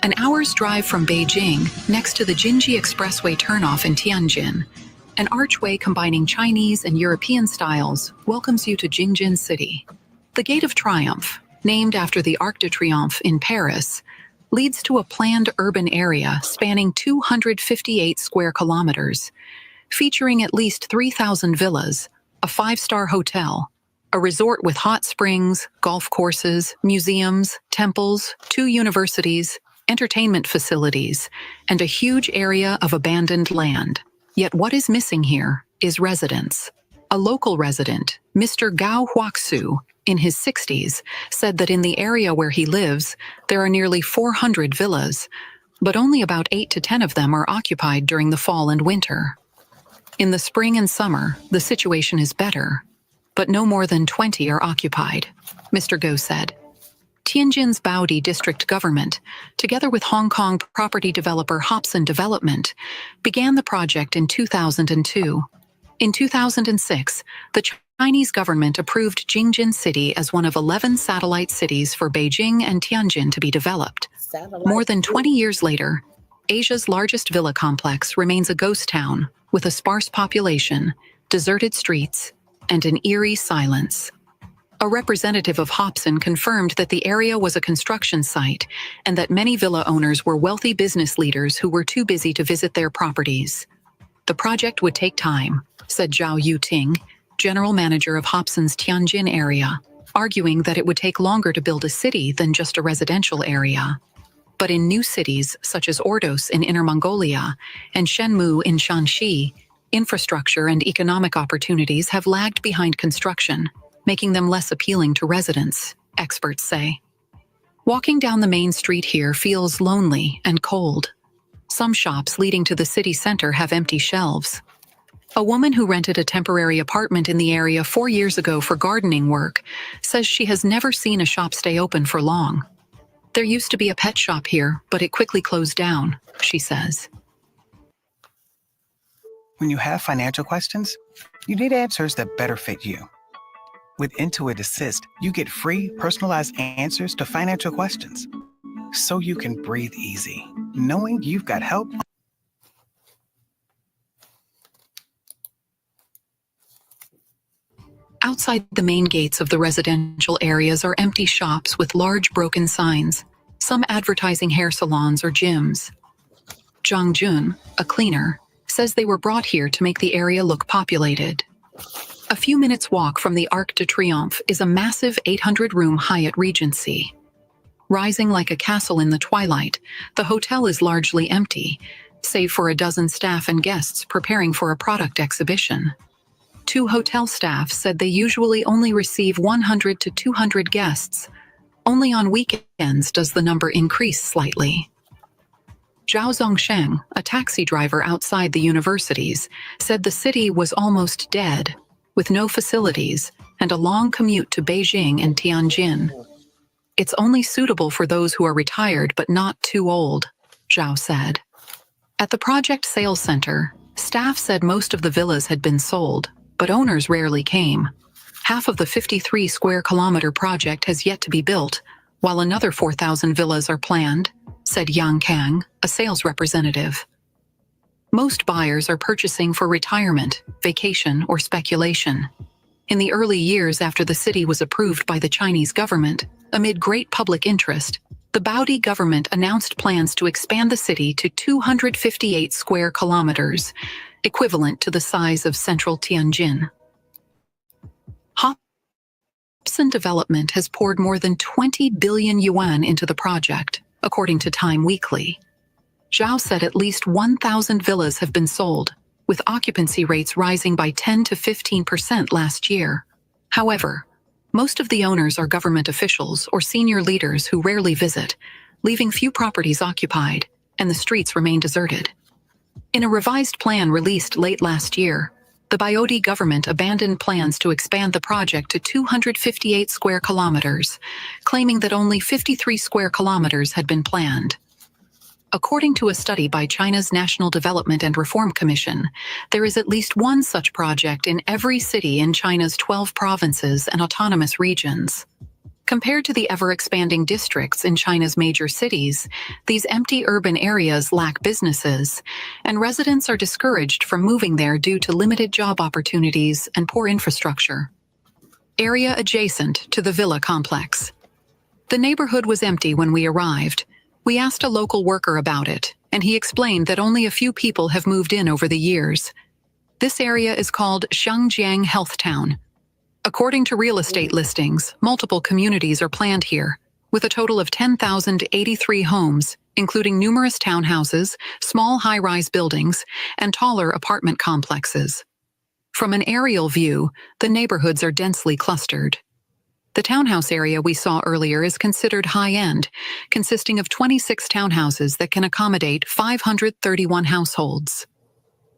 An hour's drive from Beijing, next to the Jinji Expressway turnoff in Tianjin, an archway combining Chinese and European styles welcomes you to Jingjin City. The Gate of Triumph, named after the Arc de Triomphe in Paris, leads to a planned urban area spanning 258 square kilometers, featuring at least 3,000 villas, a 5-star hotel, a resort with hot springs, golf courses, museums, temples, 2 universities, entertainment facilities, and a huge area of abandoned land. Yet what is missing here is residents. A local resident, Mr. Gao Huaxu, in his 60s, said that in the area where he lives, there are nearly 400 villas, but only about 8 to 10 of them are occupied during the fall and winter. In the spring and summer, the situation is better, but no more than 20 are occupied, Mr. Go said. Tianjin's Baodi district government, together with Hong Kong property developer Hobson Development, began the project in 2002. In 2006, the Chinese government approved Jingjin City as one of 11 satellite cities for Beijing and Tianjin to be developed. More than 20 years later, Asia's largest villa complex remains a ghost town with a sparse population, deserted streets, and an eerie silence. A representative of Hobson confirmed that the area was a construction site and that many villa owners were wealthy business leaders who were too busy to visit their properties. The project would take time, said Zhao Yuting, general manager of Hobson's Tianjin area, arguing that it would take longer to build a city than just a residential area. But in new cities such as Ordos in Inner Mongolia and Shenmu in Shanxi, infrastructure and economic opportunities have lagged behind construction, making them less appealing to residents, experts say. Walking down the main street here feels lonely and cold. Some shops leading to the city center have empty shelves. A woman who rented a temporary apartment in the area 4 years ago for gardening work says she has never seen a shop stay open for long. There used to be a pet shop here, but it quickly closed down, she says. When you have financial questions, you need answers that better fit you. With Intuit Assist, you get free, personalized answers to financial questions, so you can breathe easy, knowing you've got help. Outside the main gates of the residential areas are empty shops with large broken signs, some advertising hair salons or gyms. Zhang Jun, a cleaner, says they were brought here to make the area look populated. A few minutes' walk from the Arc de Triomphe is a massive 800-room Hyatt Regency. Rising like a castle in the twilight, the hotel is largely empty, save for a dozen staff and guests preparing for a product exhibition. 2 hotel staff said they usually only receive 100 to 200 guests. Only on weekends does the number increase slightly. Zhao Zongsheng, a taxi driver outside the universities, said the city was almost dead, with no facilities and a long commute to Beijing and Tianjin. It's only suitable for those who are retired but not too old, Zhao said. At the project sales center, staff said most of the villas had been sold, but owners rarely came. Half of the 53 square kilometer project has yet to be built, while another 4,000 villas are planned, said Yang Kang, a sales representative. Most buyers are purchasing for retirement, vacation, or speculation. In the early years after the city was approved by the Chinese government, amid great public interest, the Baodi government announced plans to expand the city to 258 square kilometers, equivalent to the size of central Tianjin. Hobson Development has poured more than 20 billion yuan into the project, according to Time Weekly. Zhao said at least 1,000 villas have been sold, with occupancy rates rising by 10 to 15% last year. However, most of the owners are government officials or senior leaders who rarely visit, leaving few properties occupied, and the streets remain deserted. In a revised plan released late last year, the Baodi government abandoned plans to expand the project to 258 square kilometers, claiming that only 53 square kilometers had been planned. According to a study by China's National Development and Reform Commission, there is at least one such project in every city in China's 12 provinces and autonomous regions. Compared to the ever-expanding districts in China's major cities, these empty urban areas lack businesses, and residents are discouraged from moving there due to limited job opportunities and poor infrastructure. Area adjacent to the villa complex. The neighborhood was empty when we arrived. We asked a local worker about it, and he explained that only a few people have moved in over the years. This area is called Shangjiang Health Town. According to real estate listings, multiple communities are planned here, with a total of 10,083 homes, including numerous townhouses, small high-rise buildings, and taller apartment complexes. From an aerial view, the neighborhoods are densely clustered. The townhouse area we saw earlier is considered high-end, consisting of 26 townhouses that can accommodate 531 households.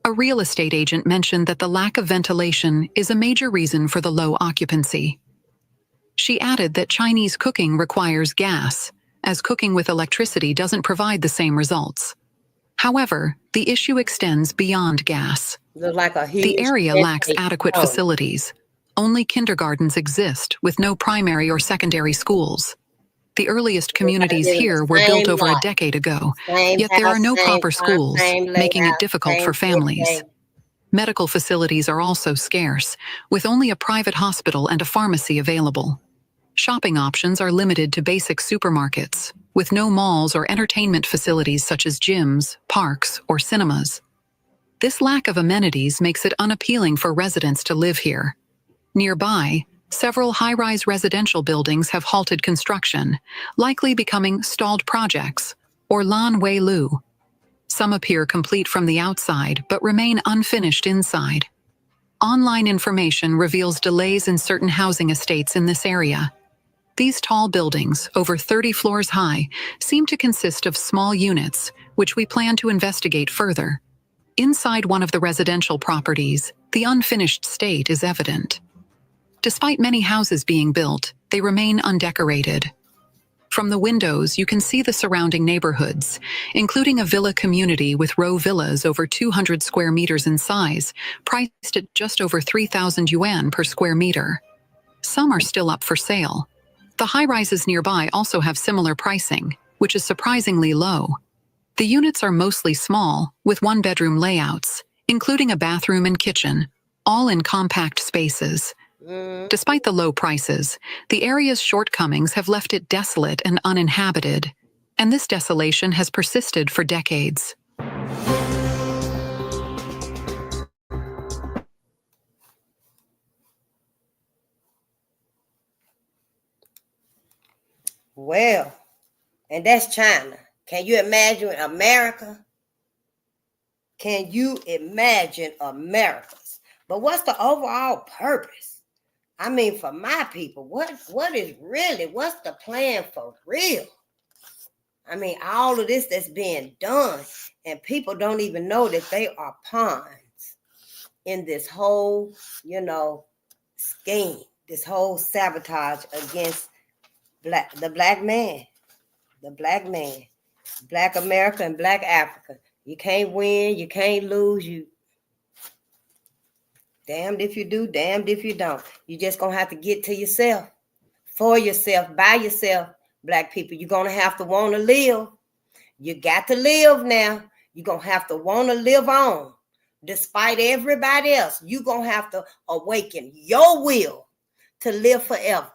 A real estate agent mentioned that the lack of ventilation is a major reason for the low occupancy. She added that Chinese cooking requires gas, as cooking with electricity doesn't provide the same results. However, the issue extends beyond gas. The area lacks adequate facilities. Only kindergartens exist, with no primary or secondary schools. The earliest communities here were built over a decade ago, yet there are no proper schools, making it difficult for families. Medical facilities are also scarce, with only a private hospital and a pharmacy available. Shopping options are limited to basic supermarkets, with no malls or entertainment facilities such as gyms, parks, or cinemas. This lack of amenities makes it unappealing for residents to live here. Nearby, several high-rise residential buildings have halted construction, likely becoming stalled projects, or Lan Wei Lu. Some appear complete from the outside but remain unfinished inside. Online information reveals delays in certain housing estates in this area. These tall buildings, over 30 floors high, seem to consist of small units, which we plan to investigate further. Inside one of the residential properties, the unfinished state is evident. Despite many houses being built, they remain undecorated. From the windows, you can see the surrounding neighborhoods, including a villa community with row villas over 200 square meters in size, priced at just over 3,000 yuan per square meter. Some are still up for sale. The high-rises nearby also have similar pricing, which is surprisingly low. The units are mostly small, with one-bedroom layouts, including a bathroom and kitchen, all in compact spaces. Despite the low prices, the area's shortcomings have left it desolate and uninhabited, and this desolation has persisted for decades. Well, and that's China. Can you imagine America? Can you imagine America's? But what's the overall purpose? I mean, for my people, what is really, what's the plan for real? I mean, all of this that's being done, and people don't even know that they are pawns in this whole, scheme, this whole sabotage against the black man, Black America and Black Africa. You can't win, you can't lose, Damned if you do, damned if you don't. You just gonna have to get to yourself, for yourself, by yourself, Black people. You're gonna have to want to live. You got to live now. You're gonna have to want to live on. Despite everybody else, you're gonna have to awaken your will to live forever.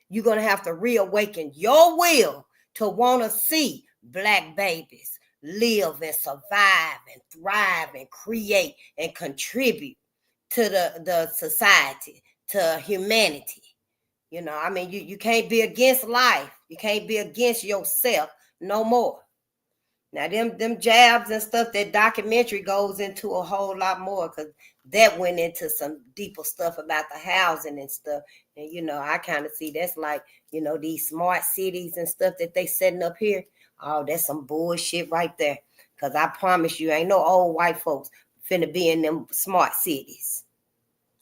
You're gonna have to reawaken your will to want to see Black babies live and survive and thrive and create and contribute to the society, to humanity. You know, I mean, you can't be against life. You can't be against yourself no more. Now, them jabs and stuff, that documentary goes into a whole lot more, because that went into some deeper stuff about the housing and stuff. And, you know, I kind of see that's like, you know, these smart cities and stuff that they setting up here. Oh, that's some bullshit right there. Because I promise you, ain't no old white folks finna be in them smart cities.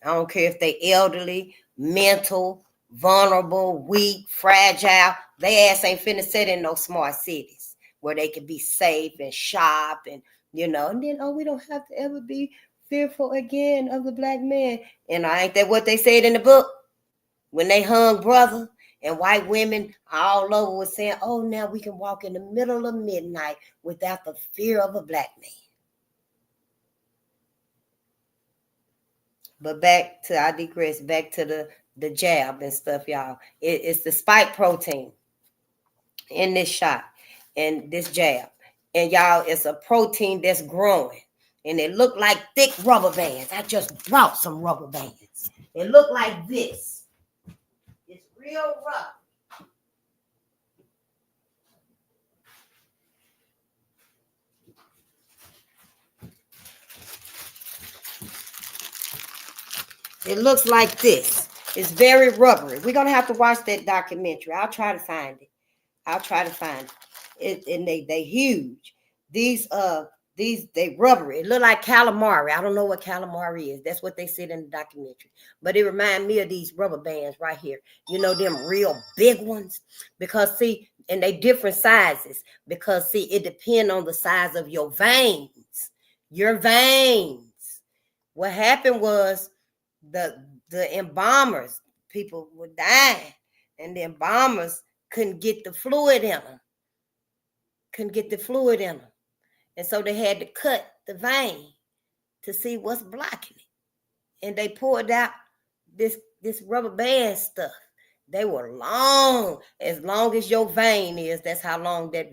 I don't care if they elderly, mental, vulnerable, weak, fragile. They ass ain't finna sit in no smart cities where they can be safe and shop and, you know, and then, oh, we don't have to ever be fearful again of the Black man. And ain't that what they said in the book? When they hung brother and white women all over was saying, oh, now we can walk in the middle of midnight without the fear of a Black man. But back to, I digress, back to the jab and stuff, y'all. It's the spike protein in this shot and this jab. And y'all, it's a protein that's growing. And it look like thick rubber bands. I just brought some rubber bands. It look like this. It's real rough. It looks like this. It's very rubbery. We're gonna have to watch that documentary. I'll try to find it. And they huge. These they rubbery. It look like calamari. I don't know what calamari is. That's what they said in the documentary. But it reminds me of these rubber bands right here. You know, them real big ones. Because see, and they different sizes. Because see, it depends on the size of your veins. Your veins. What happened was the embalmers, people were dying, and the embalmers couldn't get the fluid in them. And so they had to cut the vein to see what's blocking it. And they poured out this rubber band stuff. They were long as your vein is. That's how long that,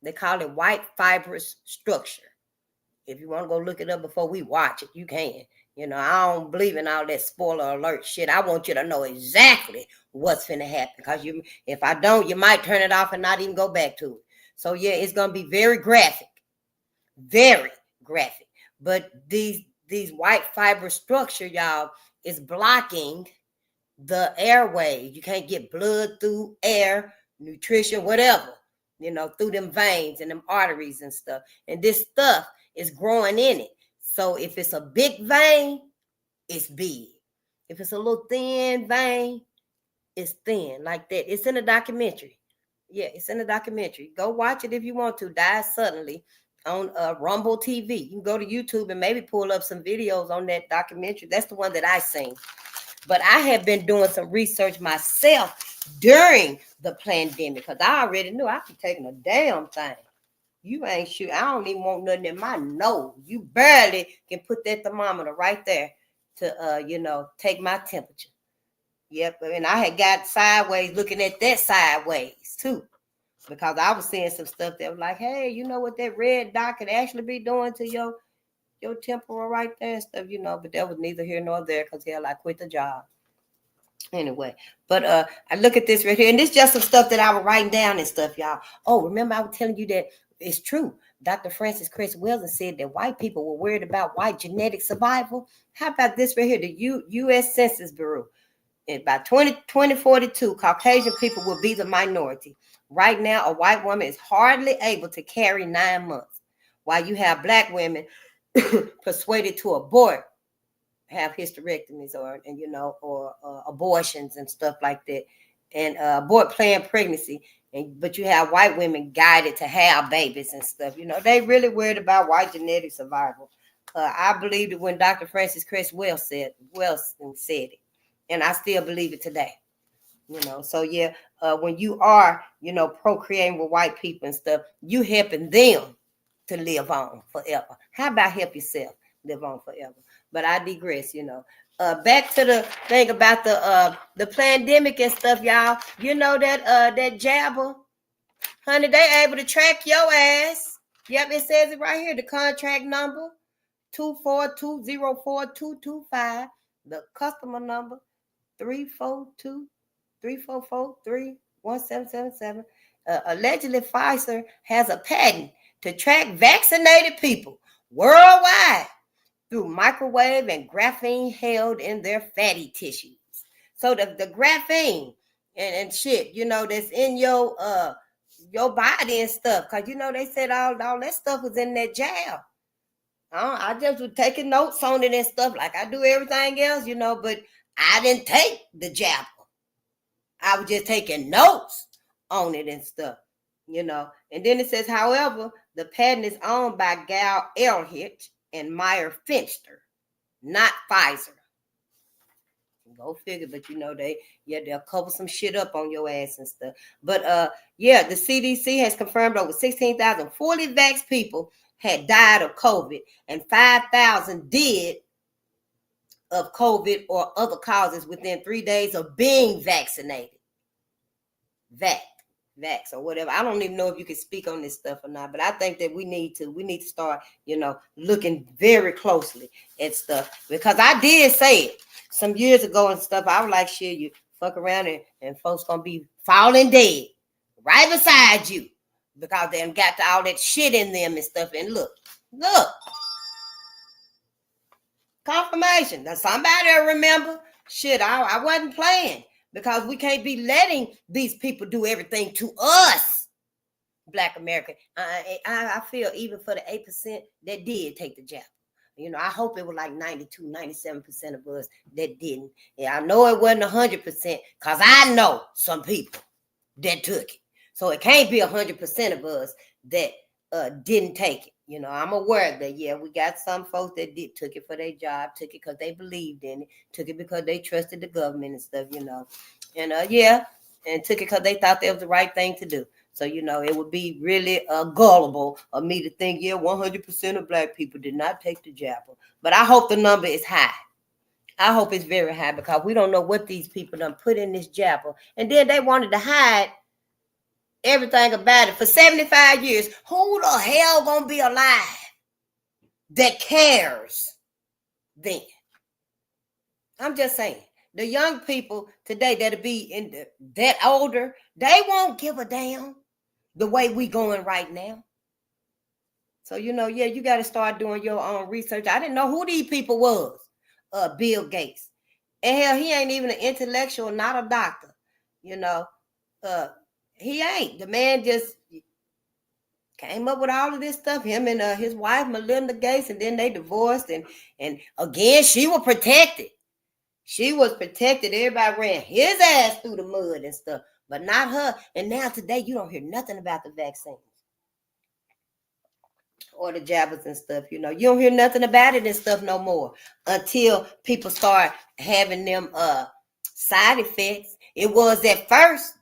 they call it white fibrous structure. If you want to go look it up before we watch it, you can. You know, I don't believe in all that spoiler alert shit. I want you to know exactly what's finna happen. Because if I don't, you might turn it off and not even go back to it. So yeah, it's gonna be very graphic. Very graphic. But these white fiber structure, y'all, is blocking the airway. You can't get blood through air, nutrition, whatever, you know, through them veins and them arteries and stuff. And this stuff is growing in it. So if it's a big vein, it's big. If it's a little thin vein, it's thin like that. It's in a documentary. Yeah, it's in a documentary. Go watch it if you want to. Die Suddenly on Rumble TV. You can go to YouTube and maybe pull up some videos on that documentary. That's the one that I seen. But I have been doing some research myself during the pandemic, because I already knew I was taking a damn thing. You ain't sure. I don't even want nothing in my nose. You barely can put that thermometer right there to, you know, take my temperature. Yep. And I had got sideways looking at that sideways too, because I was seeing some stuff that was like, hey, you know what that red dot could actually be doing to your temporal right there and stuff, you know, but that was neither here nor there, because hell, I quit the job. Anyway, but I look at this right here, and this is just some stuff that I was writing down and stuff, y'all. Oh, remember I was telling you that it's true. Dr. Francis Chris Wilson said that white people were worried about white genetic survival. How about this right here? The U.S. Census Bureau. And by 2042, Caucasian people will be the minority. Right now, a white woman is hardly able to carry 9 months, while you have Black women persuaded to abort, have hysterectomies or abortions and stuff like that, and abort planned pregnancy. But you have white women guided to have babies and stuff. You know, they really worried about white genetic survival. I believed it when Dr. Francis Cress Wilson said it, and I still believe it today. So yeah, when you are, procreating with white people and stuff, you helping them to live on forever. How about help yourself live on forever? But I digress. Back to the thing about the pandemic and stuff, y'all. You know that Jabbas, honey, they able to track your ass. Yep, it says it right here. The contract number 242042225. The customer number 342-344-31777. Allegedly, Pfizer has a patent to track vaccinated people worldwide through microwave and graphene held in their fatty tissues. So the graphene and shit, that's in your body and stuff, because they said all that stuff was in that jab. I just was taking notes on it and stuff like I do everything else, but I didn't take the jab. I was just taking notes on it and stuff, And then it says, however, the patent is owned by Gal Elhich and Meyer Finster, not Pfizer. Go figure, but they'll cover some shit up on your ass and stuff. But the CDC has confirmed over 16,000 fully vaxxed people had died of COVID and 5,000 did of COVID or other causes within 3 days of being vaccinated. Vax or whatever. I don't even know if you can speak on this stuff or not, but I think that we need to start, looking very closely at stuff, because I did say it some years ago and stuff. I was like, shit, you fuck around and folks gonna be falling dead right beside you because they got all that shit in them and stuff. And look, confirmation. Now somebody remember shit. I wasn't playing. Because we can't be letting these people do everything to us, Black American. I feel even for the 8% that did take the jab. I hope it was like 92, 97% of us that didn't. Yeah, I know it wasn't 100% because I know some people that took it. So it can't be 100% of us that didn't take it. I'm aware that, we got some folks that took it for their job, took it because they believed in it, took it because they trusted the government and stuff, and and took it because they thought that was the right thing to do. So, it would be really gullible of me to think, 100% of Black people did not take the jab. But I hope the number is high. I hope it's very high, because we don't know what these people done put in this jab. And then they wanted to hide everything about it for 75 years. Who the hell gonna be alive that cares then? I'm just saying, the young people today that'll be that older, they won't give a damn the way we going right now. So, you got to start doing your own research. I didn't know who these people was. Bill Gates. And hell, he ain't even an intellectual, not a doctor. He ain't. The man just came up with all of this stuff. Him and his wife, Melinda Gates, and then they divorced. And again, she was protected. She was protected. Everybody ran his ass through the mud and stuff, but not her. And now today, you don't hear nothing about the vaccines or the Jabbas and stuff. You don't hear nothing about it and stuff no more until people start having them side effects. It was at first,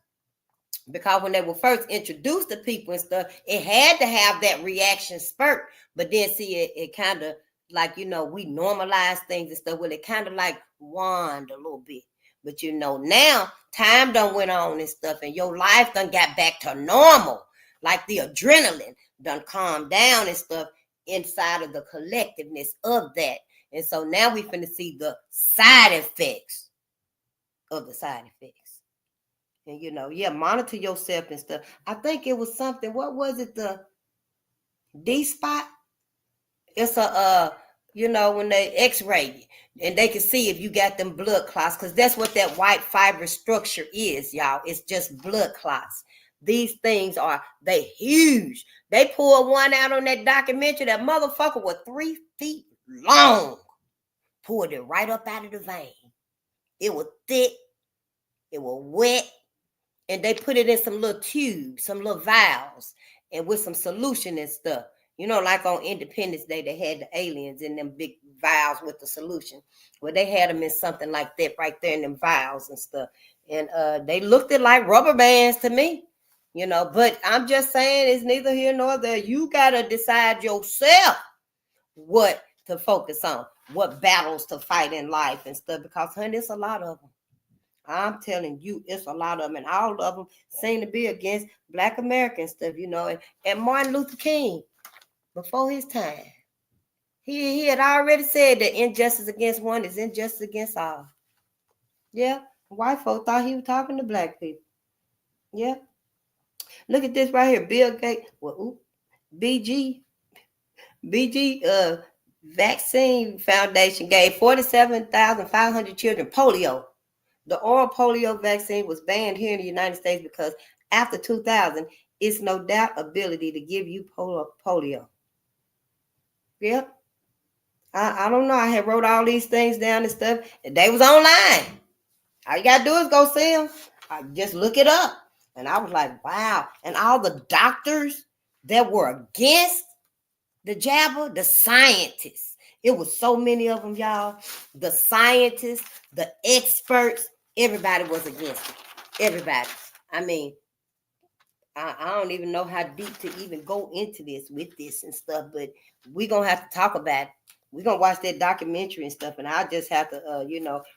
because when they were first introduced to people and stuff, it had to have that reaction spurt. But then see, it kind of like, we normalize things and stuff. Well, it kind of like waned a little bit. But now time done went on and stuff, and your life done got back to normal. Like the adrenaline done calmed down and stuff inside of the collectiveness of that. And so now we finna see the side effects of the side effects. And monitor yourself and stuff. I think it was something, what was it, the D spot? It's a when they x-ray you and they can see if you got them blood clots, because that's what that white fiber structure is, y'all. It's just blood clots. These things they huge. They pulled one out on that documentary. That motherfucker was 3 feet long. Pulled it right up out of the vein. It was thick. It was wet. And they put it in some little tubes, some little vials, and with some solution and stuff. You know, like on Independence Day, they had the aliens in them big vials with the solution. Well, they had them in something like that right there in them vials and stuff. And they looked it like rubber bands to me, you know. But I'm just saying it's neither here nor there. You got to decide yourself what to focus on, what battles to fight in life and stuff. Because, honey, it's a lot of them. I'm telling you, it's a lot of them. And all of them seem to be against Black American stuff, you know. And Martin Luther King, before his time, he had already said that injustice against one is injustice against all. Yeah, white folk thought he was talking to Black people. Yeah, look at this right here. Bill Gates, well, BG Vaccine Foundation gave 47,500 children polio. The oral polio vaccine was banned here in the United States because after 2000, it's no doubt ability to give you polio. Yep. I don't know. I had wrote all these things down and stuff, and they was online. All you got to do is go see them. Just look it up. And I was like, wow. And all the doctors that were against the Jabbas, the scientists. It was so many of them, y'all. The scientists, the experts, everybody was against it. Everybody. I mean, I don't even know how deep to even go into this with this and stuff, but we're going to have to talk about it. We're going to watch that documentary and stuff, and I just have to,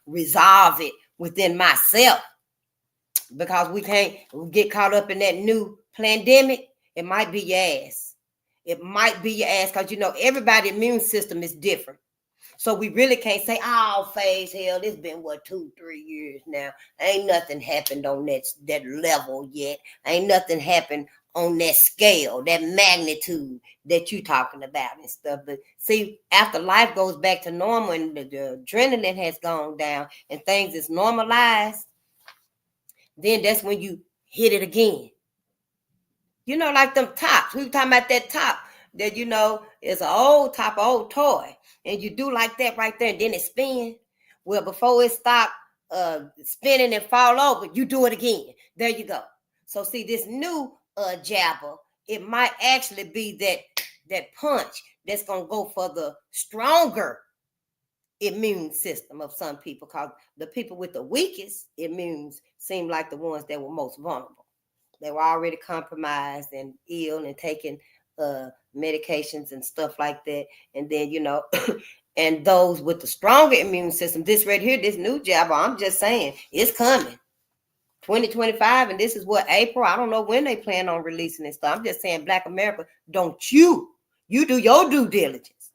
resolve it within myself because we can't get caught up in that new pandemic. It might be your ass. It might be your ass because, everybody's immune system is different. So we really can't say, phase hell, it's been, 2-3 years now. Ain't nothing happened on that level yet. Ain't nothing happened on that scale, that magnitude that you talking about and stuff. But see, after life goes back to normal and the adrenaline has gone down and things is normalized, then that's when you hit it again. Like them tops. We were talking about that top that, is an old top, old toy. And you do like that right there and then it spins. Well, before it stop spinning and fall over, you do it again. There you go. So see, this new Jabba, it might actually be that punch that's going to go for the stronger immune system of some people, because the people with the weakest immunes seem like the ones that were most vulnerable. They were already compromised and ill and taking medications and stuff like that. And then, and those with the stronger immune system, this right here, this new Jabba, I'm just saying, it's coming. 2025, and this is what, April? I don't know when they plan on releasing this stuff. I'm just saying, Black America, don't you do your due diligence.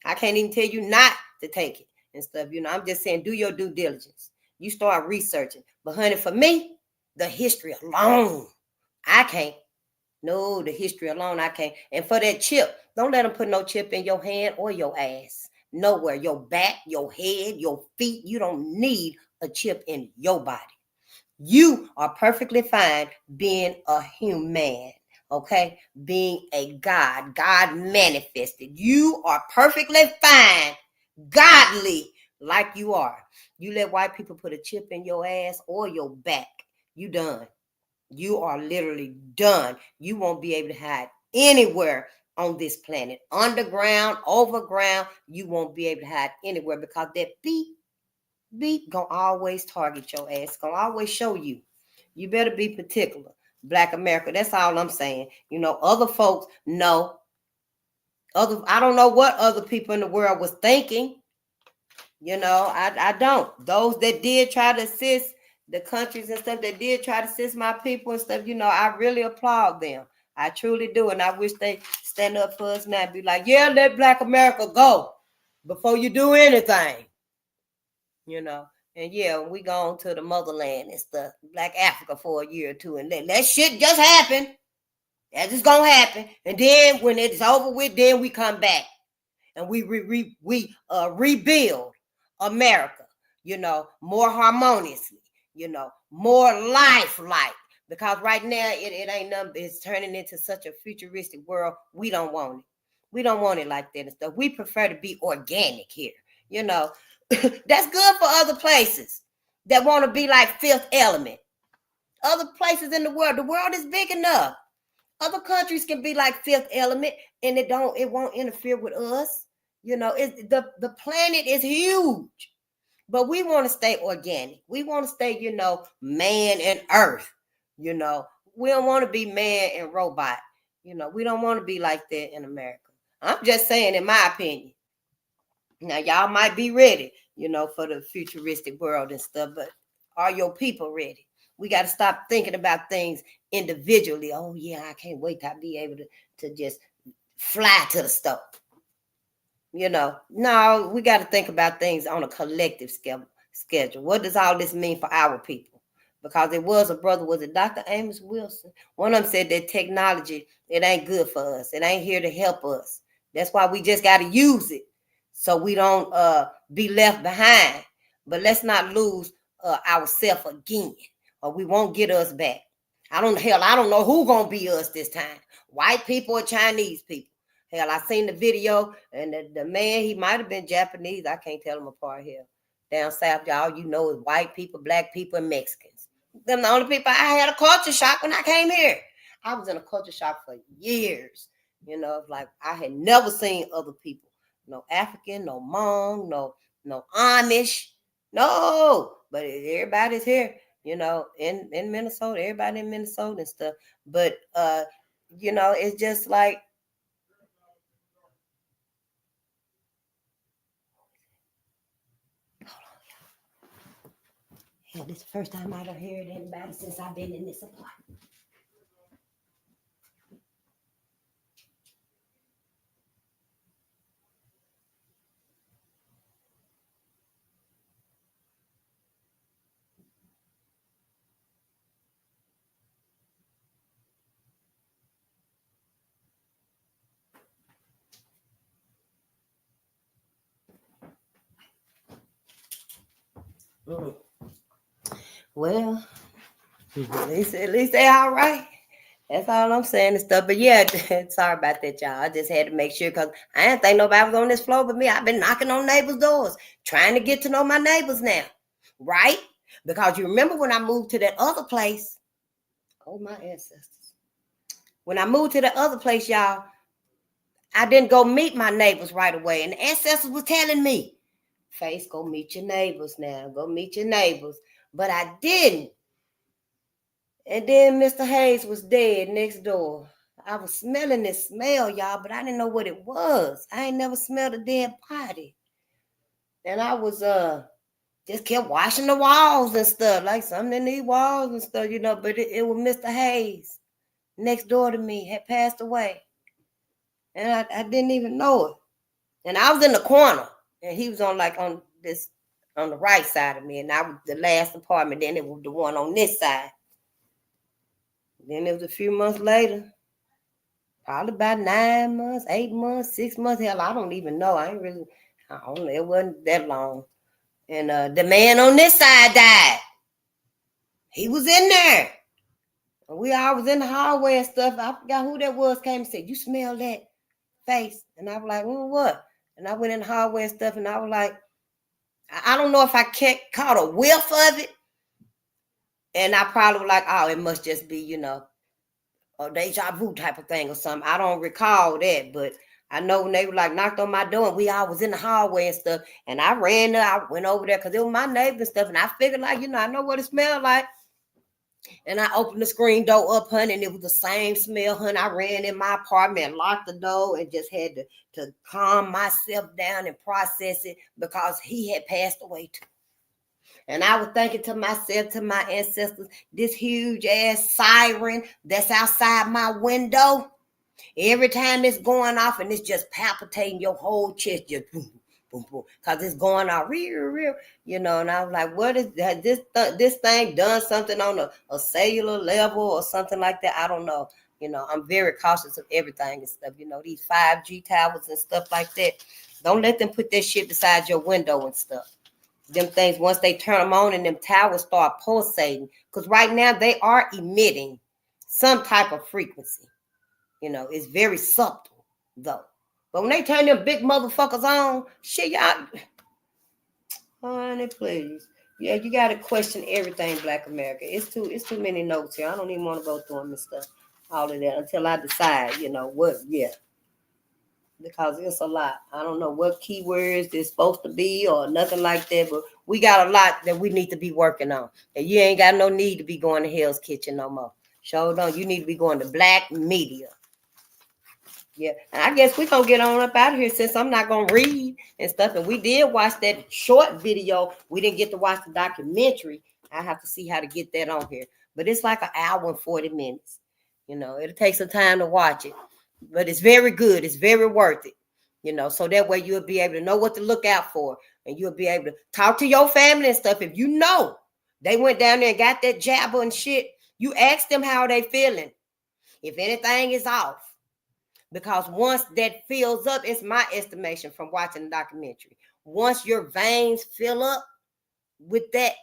I can't even tell you not to take it and stuff. I'm just saying, do your due diligence. You start researching. But honey, for me, the history alone, I can't. No, the history alone, I can't. And for that chip, don't let them put no chip in your hand or your ass. Nowhere. Your back, your head, your feet. You don't need a chip in your body. You are perfectly fine being a human, okay? Being a God manifested. You are perfectly fine, godly, like you are. You let white people put a chip in your ass or your back, you done. You are literally done. You won't be able to hide anywhere on this planet. Underground, overground, you won't be able to hide anywhere because that beep gonna always target your ass. Gonna always show you. You better be particular. Black America, that's all I'm saying. Other folks know. I don't know what other people in the world was thinking. I don't. Those that did try to assist the countries and stuff, that did try to assist my people and stuff, I really applaud them. I truly do. And I wish they stand up for us now and be like, yeah, let Black America go before you do anything. And yeah, we gone to the motherland and stuff, Black Africa for a year or two, and that shit just happened. That's just gonna happen. And then when it's over with, then we come back and we rebuild America, more harmoniously, more lifelike. Because right now it ain't nothing. It's turning into such a futuristic world. We don't want it. We don't want it like that and stuff. We prefer to be organic here, That's good for other places that want to be like Fifth Element. Other places in the world is big enough. Other countries can be like Fifth Element. and it won't interfere with us. You know, the planet is huge, but we want to stay organic. We want to stay, you know, man and earth. You know, we don't want to be man and robot. You know, we don't want to be like that in America. I'm just saying, in my opinion. Now, y'all might be ready, you know, for the futuristic world and stuff, but are your people ready? We got to stop thinking about things individually. Oh, yeah, I can't wait to be able to just fly to the store. You know, no, we got to think about things on a collective schedule. What does all this mean for our people? Because it was a brother, was it Dr. Amos Wilson? One of them said that technology, it ain't good for us. It ain't here to help us. That's why we just got to use it so we don't be left behind. But let's not lose ourselves again, or we won't get us back. I don't know who gonna be us this time. White people or Chinese people. Hell, I seen the video, and the man, he might have been Japanese. I can't tell them apart here. Down south, y'all, you know, it's white people, black people, and Mexicans. Them the only people. I had a culture shock when I came here. I was in a culture shock for years. You know, like I had never seen other people. No African, no Hmong, no Amish. No, but everybody's here, you know, in Minnesota, everybody in Minnesota and stuff. But you know, it's just like, hell, this is the first time I've heard anybody since I've been in this apartment. Well, at least they all right. That's all I'm saying and stuff. But yeah, sorry about that, y'all. I just had to make sure because I didn't think nobody was on this floor but me. I've been knocking on neighbors' doors, trying to get to know my neighbors now. Right? Because you remember when I moved to that other place, oh, my ancestors. When I moved to the other place, y'all, I didn't go meet my neighbors right away. And the ancestors was telling me, Face, go meet your neighbors now. Go meet your neighbors. But I didn't. And then Mr. Hayes was dead next door. I was smelling this smell, y'all, but I didn't know what it was. I ain't never smelled a dead body. And I was just kept washing the walls and stuff, like something in these walls and stuff, you know. But it was Mr. Hayes next door to me, had passed away. And I didn't even know it. And I was in the corner, and he was on the right side of me, and I was the last apartment. Then it was the one on this side. Then it was a few months later, probably about 9 months, 8 months, 6 months. Hell, I don't even know. I don't know. It wasn't that long. And the man on this side died. He was in there. And we all was in the hallway and stuff. I forgot who that was, came and said, you smell that face? And I was like, well, what? And I went in the hallway and stuff, and I was like, I don't know if I caught a whiff of it. And I probably was like, oh, it must just be, you know, a deja vu type of thing or something. I don't recall that, but I know when they were like knocked on my door and we all was in the hallway and stuff. And I ran there, I went over there because it was my neighbor and stuff. And I figured like, you know, I know what it smelled like. And I opened the screen door up, honey, and it was the same smell, honey. I ran in my apartment and locked the door and just had to calm myself down and process it because he had passed away too. And I was thinking to myself, to my ancestors, this huge ass siren that's outside my window, every time it's going off and it's just palpitating your whole chest, just boom, boom, boom, because it's going off real, you know. And I was like, what is that? This thing done something on a cellular level or something like that? I don't know. You know, I'm very cautious of everything and stuff. You know, these 5G towers and stuff like that. Don't let them put that shit beside your window and stuff. Them things, once they turn them on and them towers start pulsating, because right now they are emitting some type of frequency. You know, it's very subtle though. But when they turn them big motherfuckers on, shit, y'all, honey, please. Yeah, you gotta question everything, Black America. It's too many notes here. I don't even want to go through them and stuff, all of that, until I decide, you know what. Yeah, because it's a lot. I don't know what keywords it's supposed to be or nothing like that, but we got a lot that we need to be working on. And you ain't got no need to be going to Hell's Kitchen no more. Sure don't. You need to be going to Black Media. Yeah, and I guess we're going to get on up out of here since I'm not going to read and stuff. And we did watch that short video. We didn't get to watch the documentary. I have to see how to get that on here. But it's like an hour and 40 minutes. You know, it'll take some time to watch it. But it's very good. It's very worth it. You know, so that way you'll be able to know what to look out for. And you'll be able to talk to your family and stuff. If you know they went down there and got that Jabbas and shit, you ask them how they feeling. If anything is off. Because once that fills up, it's my estimation from watching the documentary. Once your veins fill up with that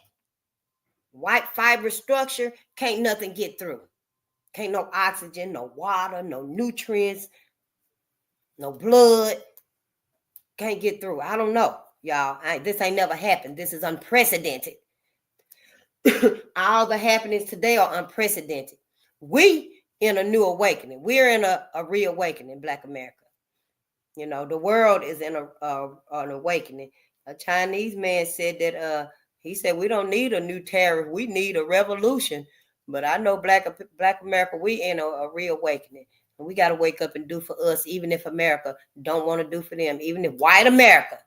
white fiber structure, can't nothing get through. Can't no oxygen, no water, no nutrients, no blood. Can't get through. I don't know, y'all. This ain't never happened. This is unprecedented. All the happenings today are unprecedented. We in a new awakening. We're in a reawakening, Black America. You know, the world is in an awakening. A Chinese man said that he said we don't need a new tariff, we need a revolution. But I know Black America, we in a reawakening. And we got to wake up and do for us, even if America don't want to do for them, even if white America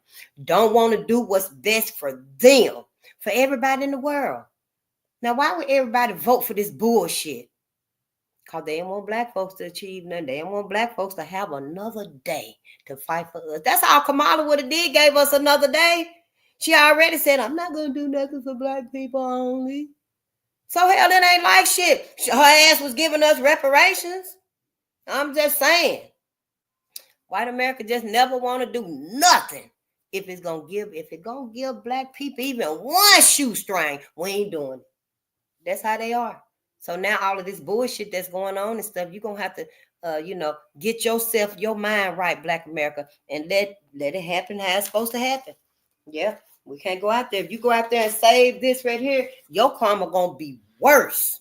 don't want to do what's best for them, for everybody in the world. Now, why would everybody vote for this bullshit? Because they don't want Black folks to achieve nothing. They don't want Black folks to have another day to fight for us. That's all Kamala would have did, gave us another day. She already said, I'm not going to do nothing for Black people only. So hell, it ain't like shit. Her ass was giving us reparations. I'm just saying. White America just never want to do nothing. If it's going to give Black people even one shoestring, we ain't doing it. That's how they are. So now all of this bullshit that's going on and stuff, you're going to have to, get yourself, your mind right, Black America, and let it happen how it's supposed to happen. Yeah, we can't go out there. If you go out there and save this right here, your karma going to be worse.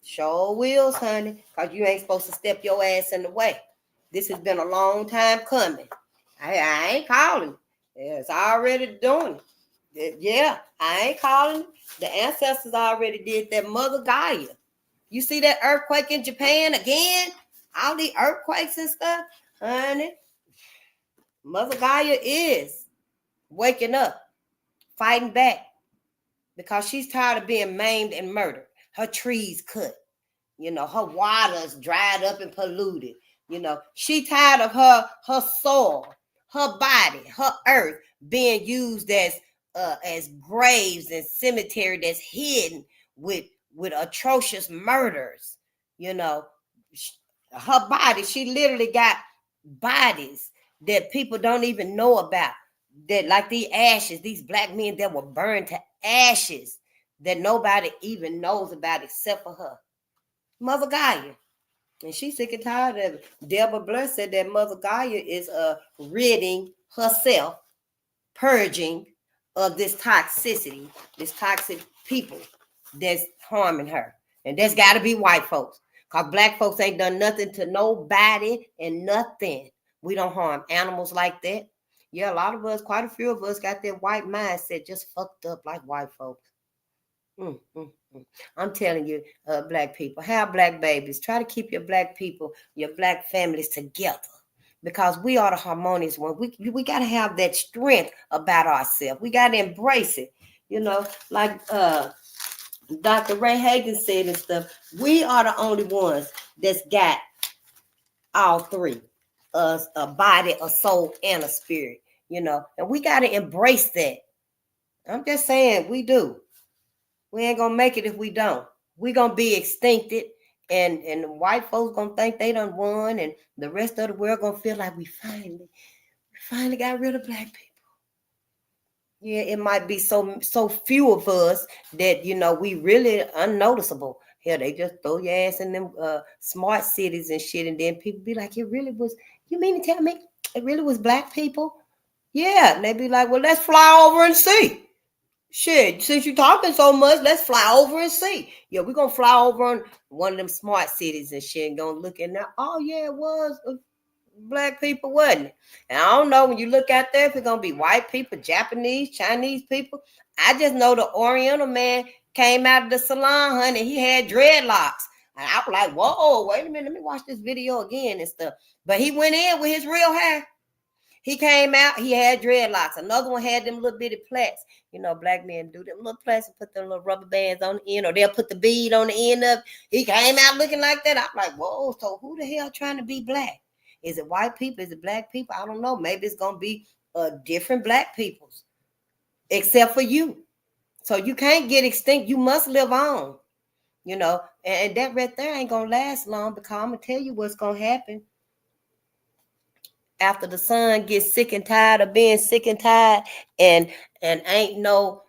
Sure wills, honey, because you ain't supposed to step your ass in the way. This has been a long time coming. I ain't calling. It's already doing it. Yeah, I ain't calling. The ancestors already did that. Mother Gaia. You see that earthquake in Japan again? All the earthquakes and stuff, honey. Mother Gaia is waking up, fighting back, because she's tired of being maimed and murdered. Her trees cut. Her water's dried up and polluted. She tired of her soil, her body, her earth being used as graves and cemetery that's hidden with atrocious murders. Her body, she literally got bodies that people don't even know about, that like these ashes, these Black men that were burned to ashes that nobody even knows about except for her. Mother Gaia. And she's sick and tired of it. Deborah Blair said that Mother Gaia is ridding herself, purging of this toxicity, this toxic people that's harming her. And that's got to be white folks. Because Black folks ain't done nothing to nobody and nothing. We don't harm animals like that. Yeah, a lot of us, quite a few of us got that white mindset just fucked up like white folks. I'm telling you, Black people, have Black babies. Try to keep your Black people, your Black families together, because we are the harmonious one. We got to have that strength about ourselves. We got to embrace it. Like Dr. Ray Hagan said and stuff, we are the only ones that's got all three, a body, a soul, and a spirit, and we got to embrace that. I'm just saying, we do. We ain't gonna make it if we don't. We gonna be extincted, and the white folks gonna think they done won, and the rest of the world gonna feel like we finally got rid of Black people. Yeah, it might be so few of us that we really unnoticeable. Hell, they just throw your ass in them smart cities and shit, and then people be like, "It really was." You mean to tell me it really was Black people? Yeah, and they be like, "Well, let's fly over and see." Shit, since you're talking so much, let's fly over and see. Yeah, we're going to fly over on one of them smart cities and shit and going to look in there. Oh, yeah, it was. black people, wasn't it? And I don't know when you look out there if it's gonna be white people, Japanese, Chinese people. I just know the Oriental man came out of the salon, honey. He had dreadlocks. And I was like, whoa, wait a minute, let me watch this video again and stuff. But he went in with his real hair. He came out, he had dreadlocks. Another one had them little bitty plaits. You know, black men do them little plaits and put them little rubber bands on the end, or they'll put the bead on the end of it. He came out looking like that. I'm like, whoa, so who the hell trying to be black? Is it white people? Is it black people? I don't know. Maybe it's going to be different black peoples, except for you. So you can't get extinct. You must live on, you know. And that right there ain't going to last long, because I'm going to tell you what's going to happen. After the sun gets sick and tired of being sick and tired, and ain't no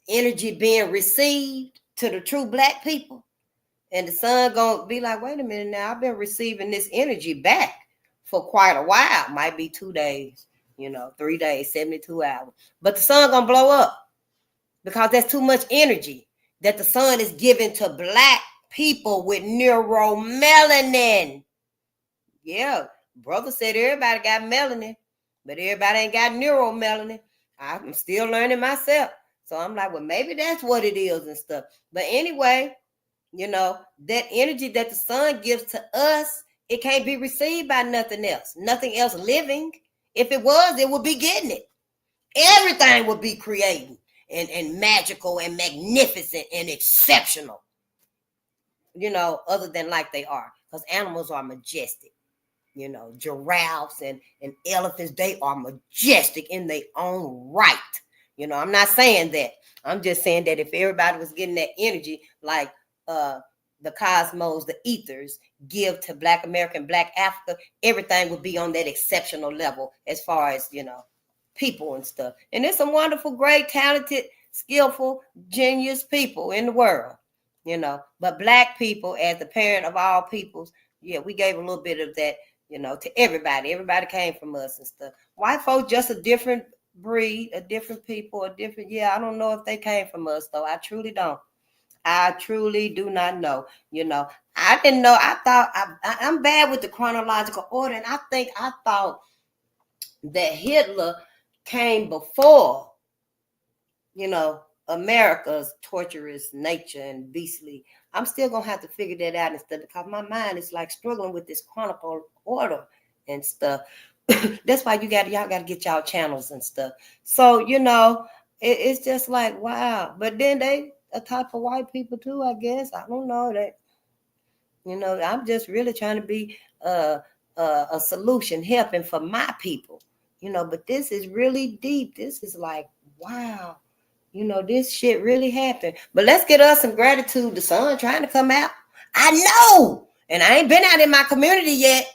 energy being received to the true black people, and the sun gonna be like, wait a minute now, I've been receiving this energy back for quite a while. Might be 2 days, 3 days, 72 hours. But the sun gonna blow up, because that's too much energy that the sun is giving to black people with neuromelanin. Yeah. Brother said everybody got melanin, but everybody ain't got neuromelanin. I'm still learning myself. So I'm like, well, maybe that's what it is and stuff. But anyway, that energy that the sun gives to us, it can't be received by nothing else. Nothing else living. If it was, it would be getting it. Everything would be creating and magical and magnificent and exceptional, other than like they are. Because animals are majestic. Giraffes and elephants, they are majestic in their own right. I'm not saying that. I'm just saying that if everybody was getting that energy like the cosmos, the ethers give to Black America and Black Africa, everything would be on that exceptional level as far as, people and stuff. And there's some wonderful, great, talented, skillful, genius people in the world, But Black people, as the parent of all peoples, yeah, we gave a little bit of that, to everybody. Everybody came from us and stuff. White folks, just a different breed, a different people, I don't know if they came from us, though. I truly don't. I truly do not know. I didn't know. I thought I'm bad with the chronological order, and I thought that Hitler came before, America's torturous nature and beastly. I'm still gonna have to figure that out and stuff, because my mind is like struggling with this chronicle order and stuff. That's why y'all gotta get y'all channels and stuff. So it's just like, wow. But then they a type of white people too, I guess. I don't know that. I'm just really trying to be a solution, helping for my people. But this is really deep. This is like, wow. This shit really happened. But let's get us some gratitude. The sun trying to come out. I know. And I ain't been out in my community yet.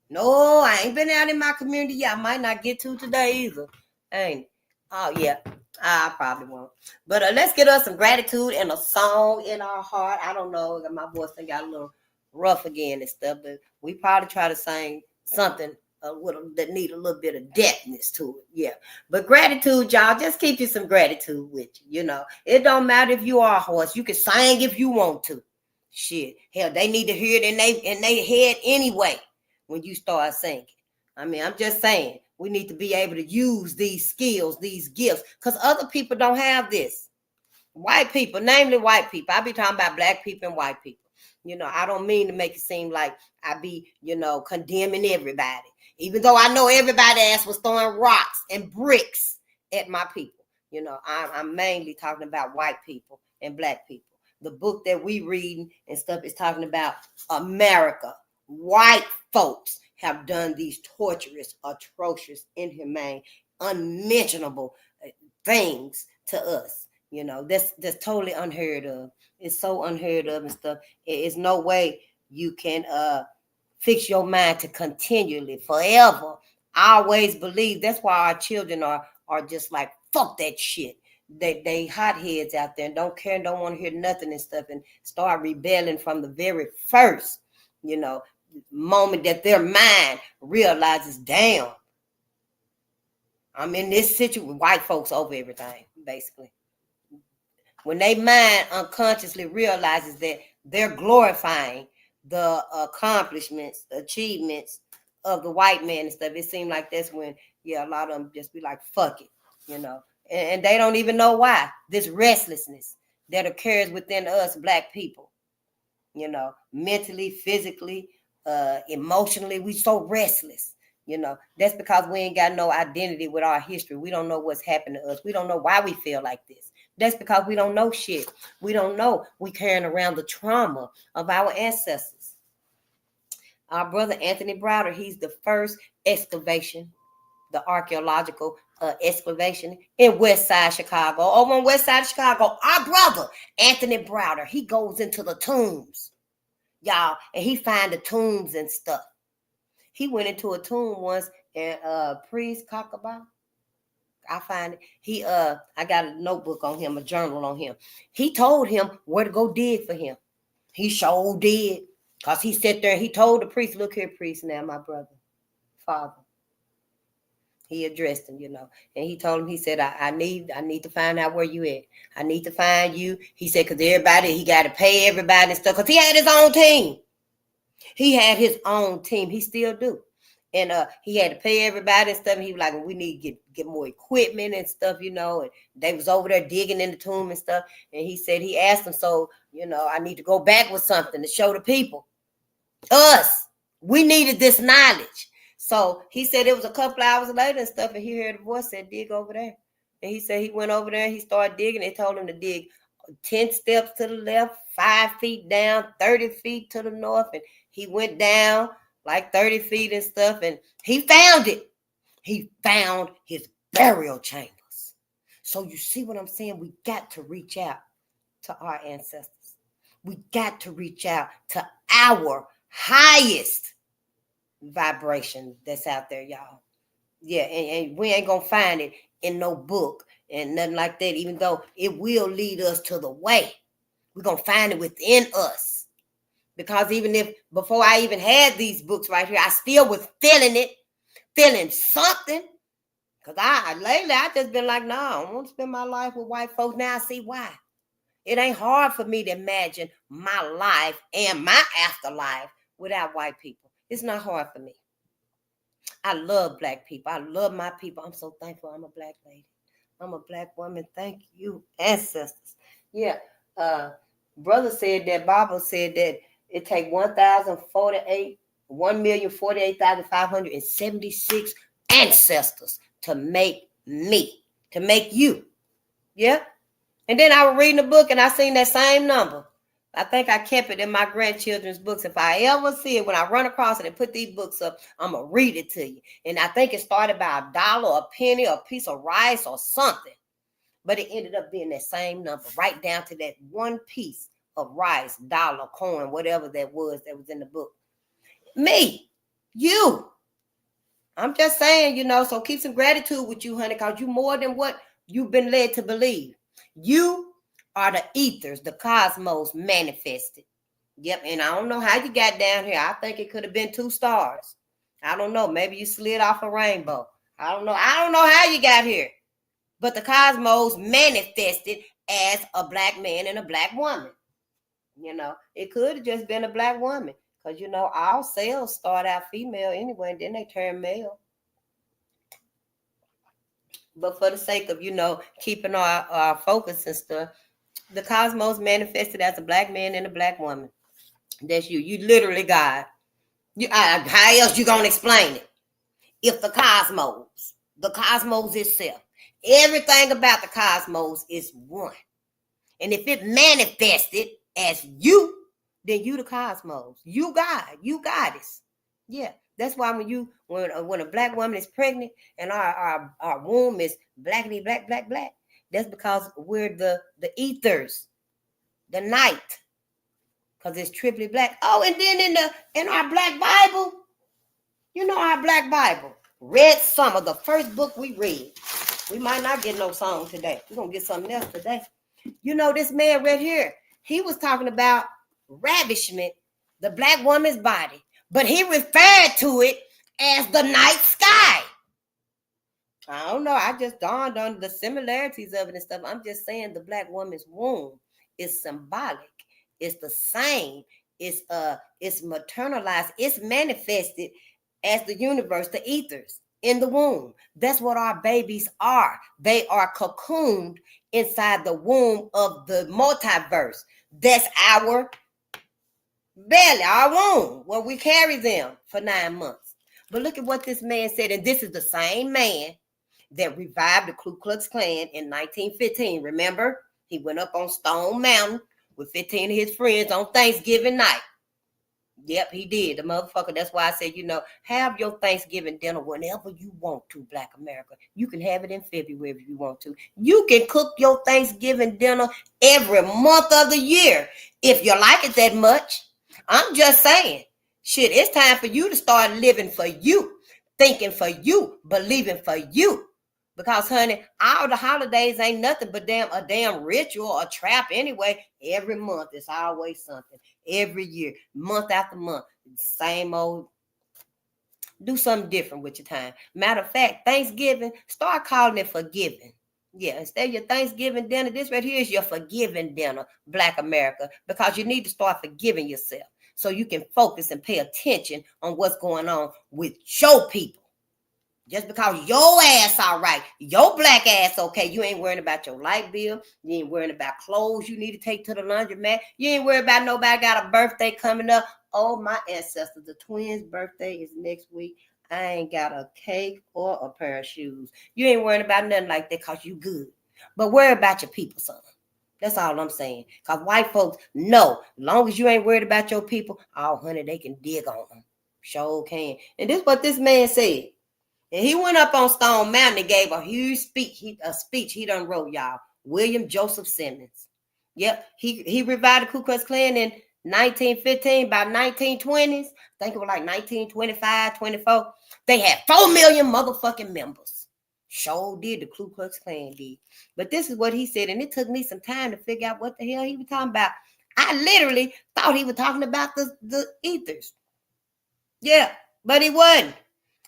No, I ain't been out in my community yet. I might not get to today either. Ain't. Oh, yeah. I probably won't. But let's get us some gratitude and a song in our heart. I don't know. My voice done got a little rough again and stuff. But we probably try to sing something that need a little bit of depthness to it. Yeah. But gratitude, y'all, just keep you some gratitude with you. It don't matter if you are a horse. You can sing if you want to. Shit. Hell, they need to hear it in their head anyway when you start singing. I mean, I'm just saying, we need to be able to use these skills, these gifts, because other people don't have this. White people, namely white people. I be talking about Black people and white people. I don't mean to make it seem like I be, condemning everybody. Even though I know everybody else was throwing rocks and bricks at my people. I'm mainly talking about white people and Black people. The book that we reading and stuff is talking about America. White folks have done these torturous, atrocious, inhumane, unmentionable things to us. That's totally unheard of. It's so unheard of and stuff. It's no way you can fix your mind to continually, forever, always believe. That's why our children are just like, fuck that shit. They hotheads out there and don't care and don't want to hear nothing and stuff, and start rebelling from the very first, moment that their mind realizes, damn, I'm in this situation. White folks over everything, basically. When they mind unconsciously realizes that they're glorifying the accomplishments, achievements of the white man and stuff. It seemed like that's when, a lot of them just be like, fuck it, and they don't even know why. This restlessness that occurs within us black people, mentally, physically, emotionally, we so restless. That's because we ain't got no identity with our history. We don't know what's happened to us. We don't know why we feel like this. That's because we don't know shit. We don't know. We carrying around the trauma of our ancestors. Our brother Anthony Browder, he's the first excavation, the archaeological excavation in West Side Chicago. Over on West Side of Chicago, our brother Anthony Browder, he goes into the tombs, y'all, and he find the tombs and stuff. He went into a tomb once, and priest Kakaba, I find it. I got a notebook on him, a journal on him. He told him where to go dig for him. He sure did. Because he sat there and he told the priest, look here, priest, now, my brother, father. He addressed him, and he told him, he said, I need to find out where you at. I need to find you. He said, because he got to pay everybody and stuff, because he had his own team. He had his own team. He still do. And he had to pay everybody and stuff. And he was like, well, we need to get more equipment and stuff, and they was over there digging in the tomb and stuff. And he said, he asked them, so, I need to go back with something to show the people. Us. We needed this knowledge. So he said it was a couple hours later and stuff, and he heard a voice said, dig over there. And he said he went over there and he started digging. They told him to dig 10 steps to the left, 5 feet down, 30 feet to the north. And he went down like 30 feet and stuff, and he found it. He found his burial chambers. So you see what I'm saying? We got to reach out to our ancestors. We got to reach out to our highest vibration that's out there, y'all. Yeah, and we ain't gonna find it in no book and nothing like that, even though it will lead us to the way. We're gonna find it within us. Because even if before I even had these books right here, I still was feeling something. Because lately I just been like, no, I don't want to spend my life with white folks. Now I see why. It ain't hard for me to imagine my life and my afterlife without white people. It's not hard for me. I love black people. I love my people. I'm so thankful I'm a black lady. I'm a black woman. Thank you, ancestors. Yeah. Brother said that, Bible said that it take 1,048,576 ancestors to make me, to make you. Yeah. And then I was reading the book and I seen that same number. I think I kept it in my grandchildren's books. If I ever see it, when I run across it and put these books up, I'm going to read it to you. And I think it started by $1, a penny, a piece of rice or something. But it ended up being that same number, right down to that one piece of rice, dollar, coin, whatever that was in the book. Me, you. I'm just saying, so keep some gratitude with you, honey, because you more than what you've been led to believe. You are the ethers, the cosmos manifested. Yep, and I don't know how you got down here. I think it could have been 2 stars. I don't know. Maybe you slid off a rainbow. I don't know. I don't know how you got here. But the cosmos manifested as a black man and a black woman. It could have just been a black woman. Because, all cells start out female anyway, and then they turn male. But for the sake of, keeping our focus and stuff, the cosmos manifested as a black man and a black woman. That's you. You literally God. How else you going to explain it? If the cosmos itself, everything about the cosmos is one. And if it manifested as you, then you the cosmos. You God. You goddess. Yeah. That's why when a black woman is pregnant and our womb is blackity black, that's because we're the ethers, the night, because it's triply black. Oh, and then in our black Bible, our black Bible, Red Summer, the first book we read. We might not get no song today. We're gonna get something else today. This man right here, he was talking about ravishment, the black woman's body, but he referred to it as the night sky. I don't know. I just dawned on the similarities of it and stuff. I'm just saying the black woman's womb is symbolic. It's the same. It's maternalized. It's manifested as the universe, the ethers in the womb. That's what our babies are. They are cocooned inside the womb of the multiverse. That's our belly, our womb, where we carry them for 9 months. But look at what this man said, and this is the same man that revived the Ku Klux Klan in 1915. Remember, he went up on Stone Mountain with 15 of his friends on Thanksgiving night. Yep, he did. The motherfucker. That's why I said, have your Thanksgiving dinner whenever you want to, Black America. You can have it in February if you want to. You can cook your Thanksgiving dinner every month of the year if you like it that much. I'm just saying, shit, it's time for you to start living for you, thinking for you, believing for you. Because, honey, all the holidays ain't nothing but a damn ritual or trap anyway. Every month, it's always something. Every year, month after month, same old. Do something different with your time. Matter of fact, Thanksgiving, start calling it forgiving. Yeah, instead of your Thanksgiving dinner, this right here is your forgiving dinner, Black America, because you need to start forgiving yourself so you can focus and pay attention on what's going on with your people. Just because your ass all right, your black ass okay, you ain't worrying about your light bill. You ain't worrying about clothes you need to take to the laundromat. You ain't worried about nobody got a birthday coming up. Oh, my ancestors, the twins' birthday is next week. I ain't got a cake or a pair of shoes. You ain't worrying about nothing like that because you good. But worry about your people, son. That's all I'm saying. Because white folks know, as long as you ain't worried about your people, oh, honey, they can dig on them. Sure can. And this is what this man said. And he went up on Stone Mountain and gave a huge speech. A speech he done wrote, y'all. William Joseph Simmons. Yep, he revived the Ku Klux Klan in 1915. By 1920s, I think it was like 1925, 24. They had 4 million motherfucking members. Sure did, the Ku Klux Klan did. But this is what he said, and it took me some time to figure out what the hell he was talking about. I literally thought he was talking about the ethers. Yeah, but he wasn't.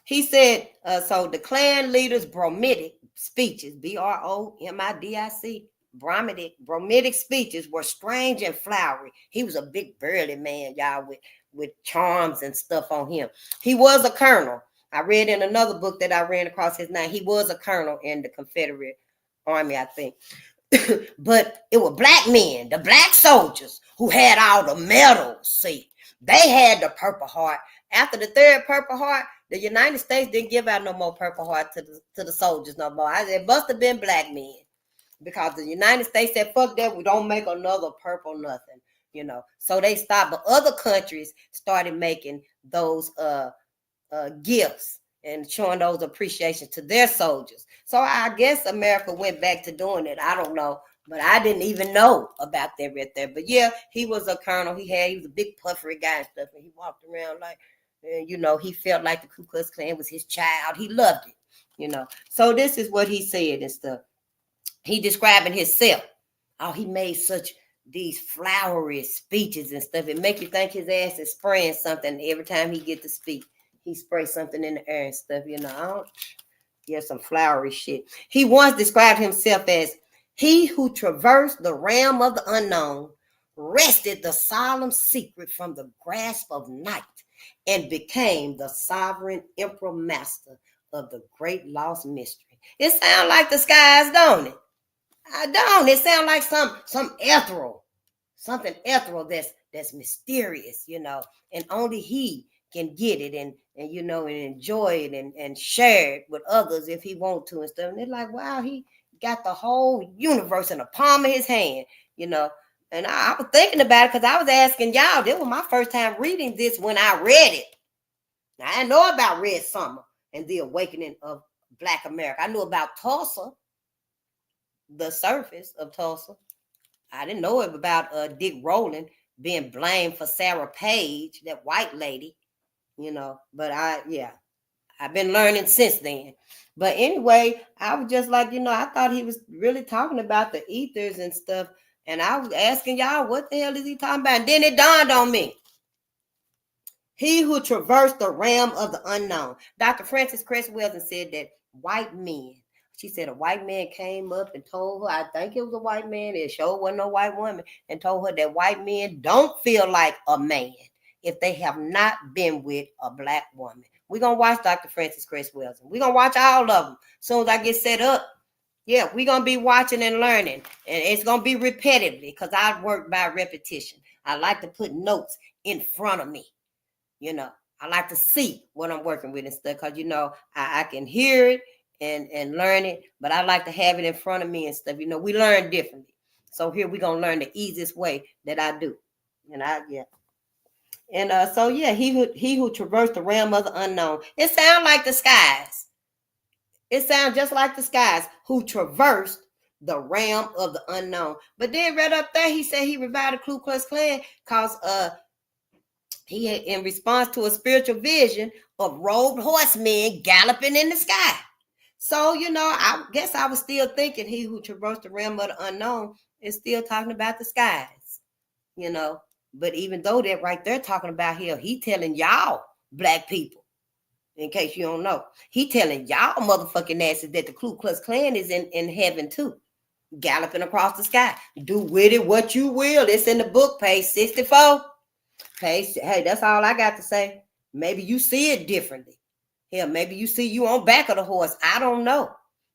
He said, so the Klan leaders' bromidic speeches, B-R-O-M-I-D-I-C, bromidic speeches were strange and flowery. He was a big burly man, y'all, with charms and stuff on him. He was a colonel. I read in another book that I ran across his name. He was a colonel in the Confederate Army, I think. But it were black men, the black soldiers, who had all the medals, see. They had the Purple Heart. After the third Purple Heart, the United States didn't give out no more Purple Heart to the soldiers no more. It must have been black men, because the United States said, fuck that, we don't make another purple nothing, So they stopped, but other countries started making those gifts and showing those appreciation to their soldiers. So I guess America went back to doing it. I don't know, but I didn't even know about that right there. But yeah, he was a colonel. He was a big puffery guy and stuff, and he walked around like, he felt like the Ku Klux Klan was his child. He loved it, So this is what he said and stuff. He describing himself. Oh, he made such these flowery speeches and stuff. It make you think his ass is spraying something every time he get to speak. He sprays something in the air and stuff, some flowery shit. He once described himself as he who traversed the realm of the unknown, wrested the solemn secret from the grasp of night, and became the sovereign emperor master of the great lost mystery. It sounds like the skies, don't it? I don't. It sounds like some ethereal, something ethereal that's mysterious, and only he can get it and enjoy it and share it with others if he want to and stuff. And it's like, wow, he got the whole universe in the palm of his hand, And I was thinking about it because I was asking y'all. This was my first time reading this when I read it. Now, I didn't know about Red Summer and the awakening of Black America. I knew about Tulsa, the surface of Tulsa. I didn't know about Dick Rowland being blamed for Sarah Page, that white lady, But I've been learning since then. But anyway, I was just like, I thought he was really talking about the ethers and stuff. And I was asking y'all, what the hell is he talking about? And then it dawned on me. He who traversed the realm of the unknown. Dr. Frances Cress Welsing said that white men, she said a white man came up and told her, I think it was a white man, it sure wasn't no white woman, and told her that white men don't feel like a man if they have not been with a black woman. We're going to watch Dr. Francis Cress Welsing. We're going to watch all of them. As soon as I get set up, yeah, we're going to be watching and learning. And it's going to be repetitively because I work by repetition. I like to put notes in front of me. You know, I like to see what I'm working with and stuff because, you know, I can hear it and learn it, but I like to have it in front of me and stuff. You know, we learn differently. So here we're going to learn the easiest way that I do. And And so, yeah, he who traversed the realm of the unknown. It sounds like the skies. It sounds just like the skies who traversed the realm of the unknown. But then right up there, he said he revived the Ku Klux Klan because he had, in response to a spiritual vision of robed horsemen galloping in the sky. So, you know, I guess I was still thinking he who traversed the realm of the unknown is still talking about the skies, you know. But even though that right there talking about here, he telling y'all black people, in case you don't know, he telling y'all motherfucking asses that the Ku Klux Klan is in heaven too, galloping across the sky. Do with it what you will. It's in the book, page 64. Hey, that's all I got to say. Maybe you see it differently. Hell, maybe you see you on back of the horse. I don't know.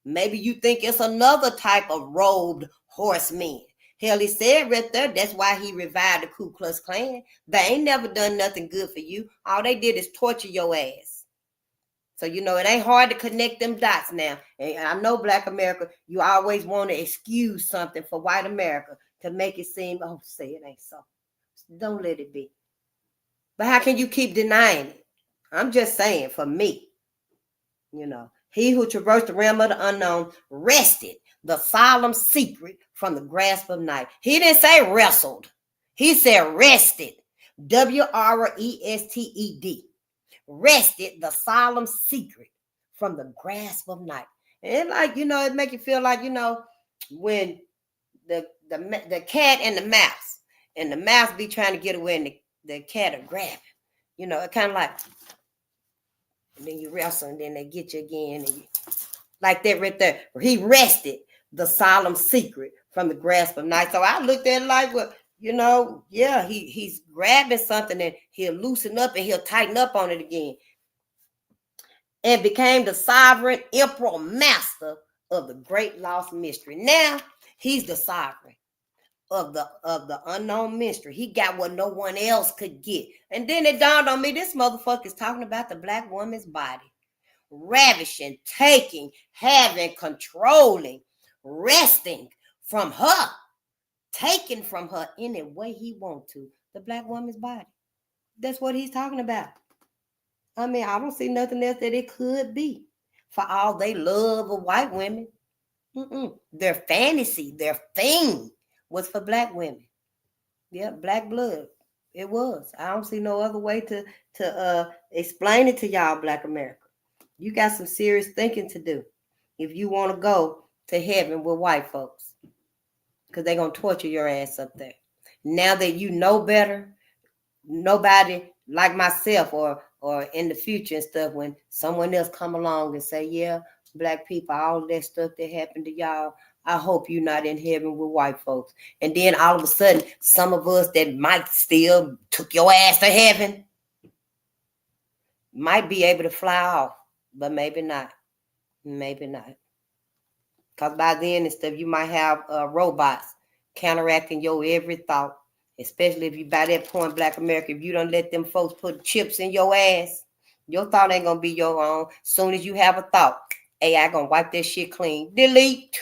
Maybe you think it's another type of robed horsemen. Hell, he said right there, that's why he revived the Ku Klux Klan. They ain't never done nothing good for you. All they did is torture your ass. So, you know, it ain't hard to connect them dots now. And I know Black America, you always want to excuse something for white America to make it seem, oh, say it ain't so. Don't let it be. But how can you keep denying it? I'm just saying, for me, you know, he who traversed the realm of the unknown wrested the solemn secret from the grasp of night. He didn't say wrestled. He said wrested. W-R-E-S-T-E-D. Wrested the solemn secret from the grasp of night. And like, you know, it make you feel like, you know, when the cat and the mouse be trying to get away and the cat will grab him. You know, it kind of like, and then you wrestle and then they get you again. And like that right there. He wrested the solemn secret from the grasp of night. So I looked at it like, well, you know, yeah, he's grabbing something and he'll loosen up and he'll tighten up on it again. And became the sovereign emperor master of the great lost mystery. Now he's the sovereign of the unknown mystery. He got what no one else could get. And then it dawned on me, this motherfucker is talking about the black woman's body. Ravishing, taking, having, controlling, wresting from her, taking from her any way he wants to. The black woman's body. That's what he's talking about. I mean, I don't see nothing else that it could be. For all they love of white women. Their fantasy, their thing was for black women. Yeah, black blood. It was. I don't see no other way to explain it to y'all, Black America. You got some serious thinking to do if you want to go to heaven with white folks, because they're going to torture your ass up there. Now that you know better, nobody like myself or in the future and stuff, when someone else come along and say, yeah, black people, all that stuff that happened to y'all, I hope you're not in heaven with white folks. And then all of a sudden, some of us that might still took your ass to heaven might be able to fly off, but maybe not. Maybe not. Because by then and stuff, you might have robots counteracting your every thought. Especially if you, by that point, Black America, if you don't let them folks put chips in your ass, your thought ain't going to be your own. Soon as you have a thought, AI going to wipe that shit clean. Delete.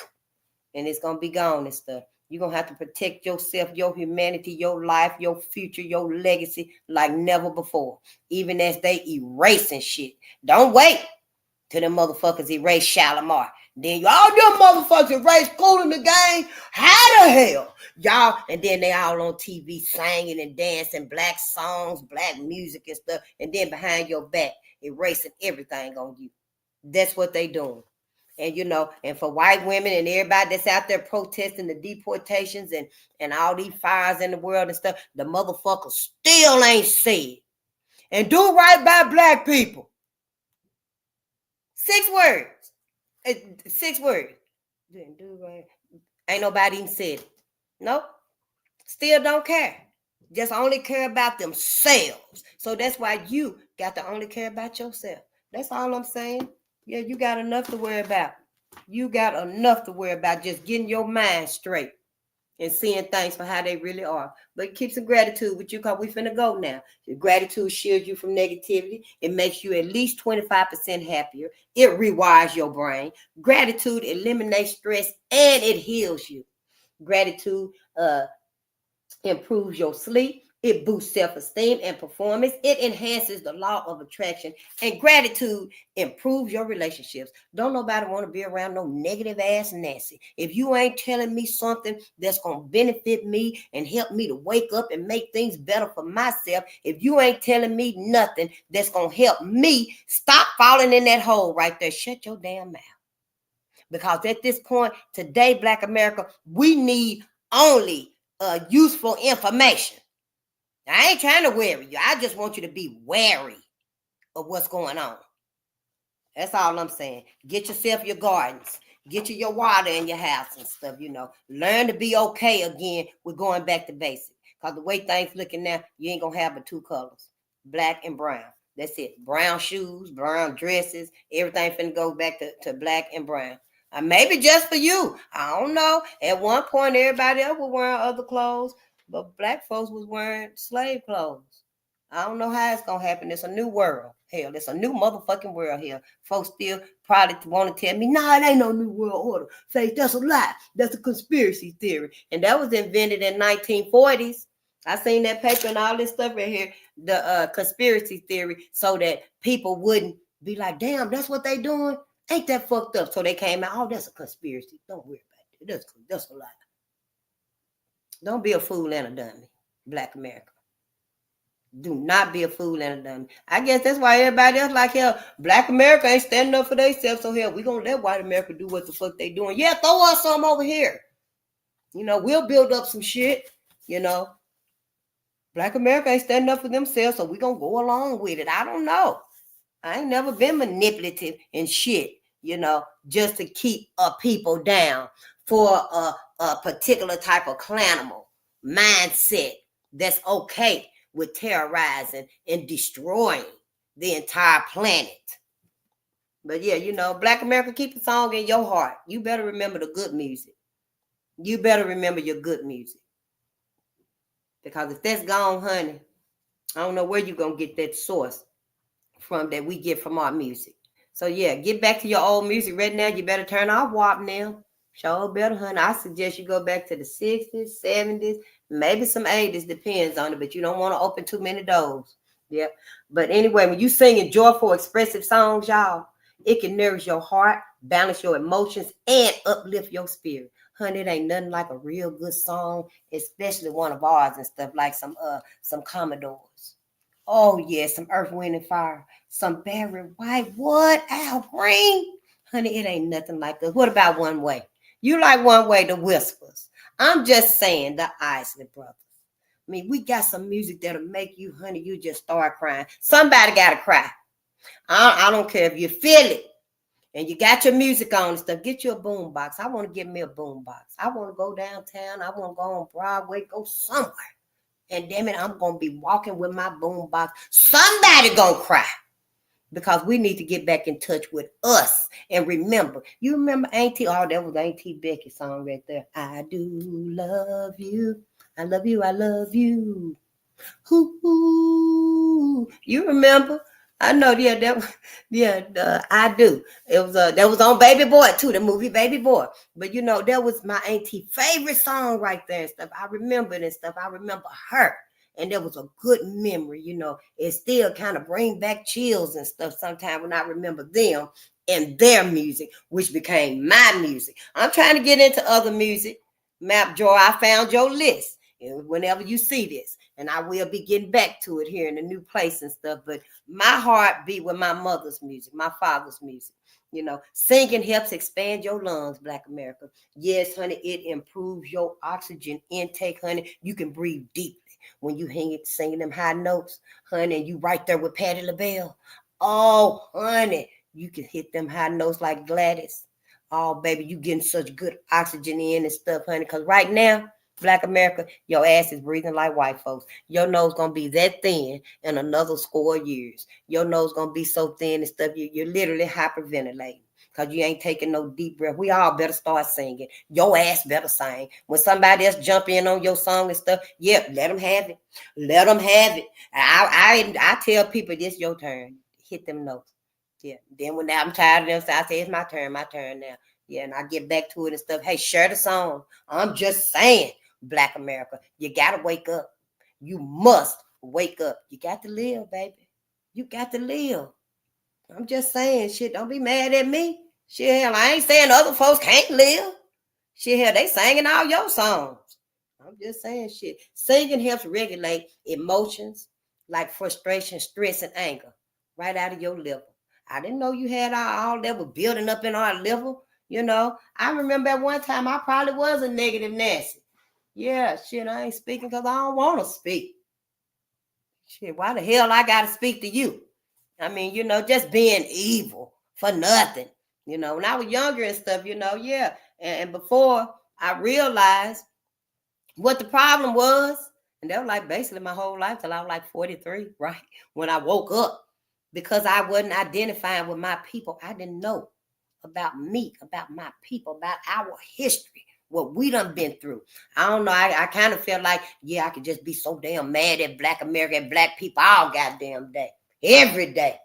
And it's going to be gone and stuff. You're going to have to protect yourself, your humanity, your life, your future, your legacy like never before. Even as they erasing shit. Don't wait till them motherfuckers erase Shalimar. Then all them motherfuckers erase Kool in the Game. How the hell? Y'all, and then they all on TV singing and dancing black songs, black music and stuff. And then behind your back, erasing everything on you. That's what they doing. And, you know, and for white women and everybody that's out there protesting the deportations and all these fires in the world and stuff, the motherfuckers still ain't said. And do right by black people. 6 words. 6 words. Do right. Ain't nobody even said it. Nope. Still don't care. just only care about themselves. So that's why you got to only care about yourself. That's all I'm saying. Yeah, you got enough to worry about. You got enough to worry about just getting your mind straight and seeing things for how they really are. But keep some gratitude with you, because we finna go now. Your gratitude shields you from negativity. It makes you at least 25% happier. It rewires your brain. Gratitude eliminates stress and it heals you. Gratitude improves your sleep. It boosts self-esteem and performance. It enhances the law of attraction. And gratitude improves your relationships. Don't nobody want to be around no negative ass Nancy. If you ain't telling me something that's going to benefit me and help me to wake up and make things better for myself, if you ain't telling me nothing that's going to help me, stop falling in that hole right there. Shut your damn mouth. Because at this point, today, Black America, we need only useful information. I ain't trying to worry you. I just want you to be wary of what's going on. That's all I'm saying. Get yourself your gardens. Get you your water in your house and stuff, you know. Learn to be okay again with going back to basic. Because the way things looking now, you ain't going to have but two colors, black and brown. That's it. Brown shoes, brown dresses, everything finna go back to black and brown. Maybe just for you. I don't know. At one point, everybody else was wearing other clothes, but black folks was wearing slave clothes. I don't know how it's going to happen. It's a new world. Hell, it's a new motherfucking world here. Folks still probably want to tell me, no, it ain't no new world order. Say, that's a lie. That's a conspiracy theory. And that was invented in 1940s. I seen that paper and all this stuff right here, the conspiracy theory, so that people wouldn't be like, damn, that's what they doing? Ain't that fucked up? So they came out, oh, that's a conspiracy. Don't worry about it. That's a lie. Don't be a fool and a dummy, Black America. Do not be a fool and a dummy. I guess that's why everybody else like, hell, Black America ain't standing up for themselves. So hell, we gonna let white America do what the fuck they doing. Yeah, throw us some over here. You know, we'll build up some shit. You know, Black America ain't standing up for themselves, so we gonna go along with it. I don't know. I ain't never been manipulative and shit, you know, just to keep people down for a particular type of clanimal mindset that's okay with terrorizing and destroying the entire planet. But yeah, you know, Black America, keep the song in your heart. You better remember the good music. You better remember your good music. Because if that's gone, honey, I don't know where you're going to get that source from that we get from our music. So yeah, get back to your old music right now. You better turn off WAP now. Sure better, honey. I suggest you go back to the 60s, 70s, maybe some 80s, depends on it, but you don't want to open too many doors. Yeah. But anyway, when you singing joyful, expressive songs, y'all, it can nourish your heart, balance your emotions, and uplift your spirit. Honey, it ain't nothing like a real good song, especially one of ours and stuff, like some Commodores. Oh, yeah, some Earth, Wind, and Fire. Some Barry White. What? Al Green? Honey, it ain't nothing like that. What about One Way? You like One Way, the Whispers. I'm just saying, the Isley Brothers. I mean, we got some music that'll make you, honey, you just start crying. Somebody got to cry. I don't care if you feel it. And you got your music on and stuff. Get you a boom box. I want to get me a boom box. I want to go downtown. I want to go on Broadway, go somewhere. And damn it, I'm going to be walking with my boom box. Somebody going to cry. Because we need to get back in touch with us. And remember, you remember Auntie, oh, that was Auntie Becky's song right there. I do love you. I love you. I love you. Ooh, you remember? I know, I do. It was that was on Baby Boy too, the movie Baby Boy. But you know, that was my auntie favorite song right there and stuff. I remember it and stuff. I remember her, and there was a good memory. You know, it still kind of bring back chills and stuff sometimes when I remember them and their music, which became my music. I'm trying to get into other music. Map Joy, I found your list. And whenever you see this, and I will be getting back to it here in a new place and stuff, but my heart beat with my mother's music, my father's music. You know, singing helps expand your lungs, Black America. Yes, honey, it improves your oxygen intake, honey. You can breathe deeply when you singing them high notes, honey, and you right there with Patti LaBelle. Oh, honey, you can hit them high notes like Gladys. Oh, baby, you getting such good oxygen in and stuff, honey, because right now, Black America, your ass is breathing like white folks. Your nose gonna be that thin in another score of years. Your nose gonna be so thin and stuff, you're literally hyperventilating because you ain't taking no deep breath. We all better start singing. Your ass better sing. When somebody else jump in on your song and stuff, yep, let them have it. Let them have it. I tell people, this your turn. Hit them notes. Yeah. Then when I'm tired of them, so I say, it's my turn now. Yeah, and I get back to it and stuff. Hey, share the song. I'm just saying, Black America, you got to wake up. You must wake up. You got to live, baby. You got to live. I'm just saying, shit, don't be mad at me. Shit, hell, I ain't saying other folks can't live. Shit, hell, they singing all your songs. I'm just saying, shit. Singing helps regulate emotions like frustration, stress, and anger right out of your liver. I didn't know you had all that was building up in our liver. You know, I remember at one time I probably was a negative Nancy. Yeah, shit, I ain't speaking because I don't want to speak. Shit, why the hell I got to speak to you? I mean, you know, just being evil for nothing. You know, when I was younger and stuff, you know, yeah. And before I realized what the problem was, and that was like basically my whole life till I was like 43, right? When I woke up, because I wasn't identifying with my people. I didn't know about me, about my people, about our history, what we done been through. I don't know. I kind of felt like, yeah, I could just be so damn mad at Black America and Black people all goddamn day, every day.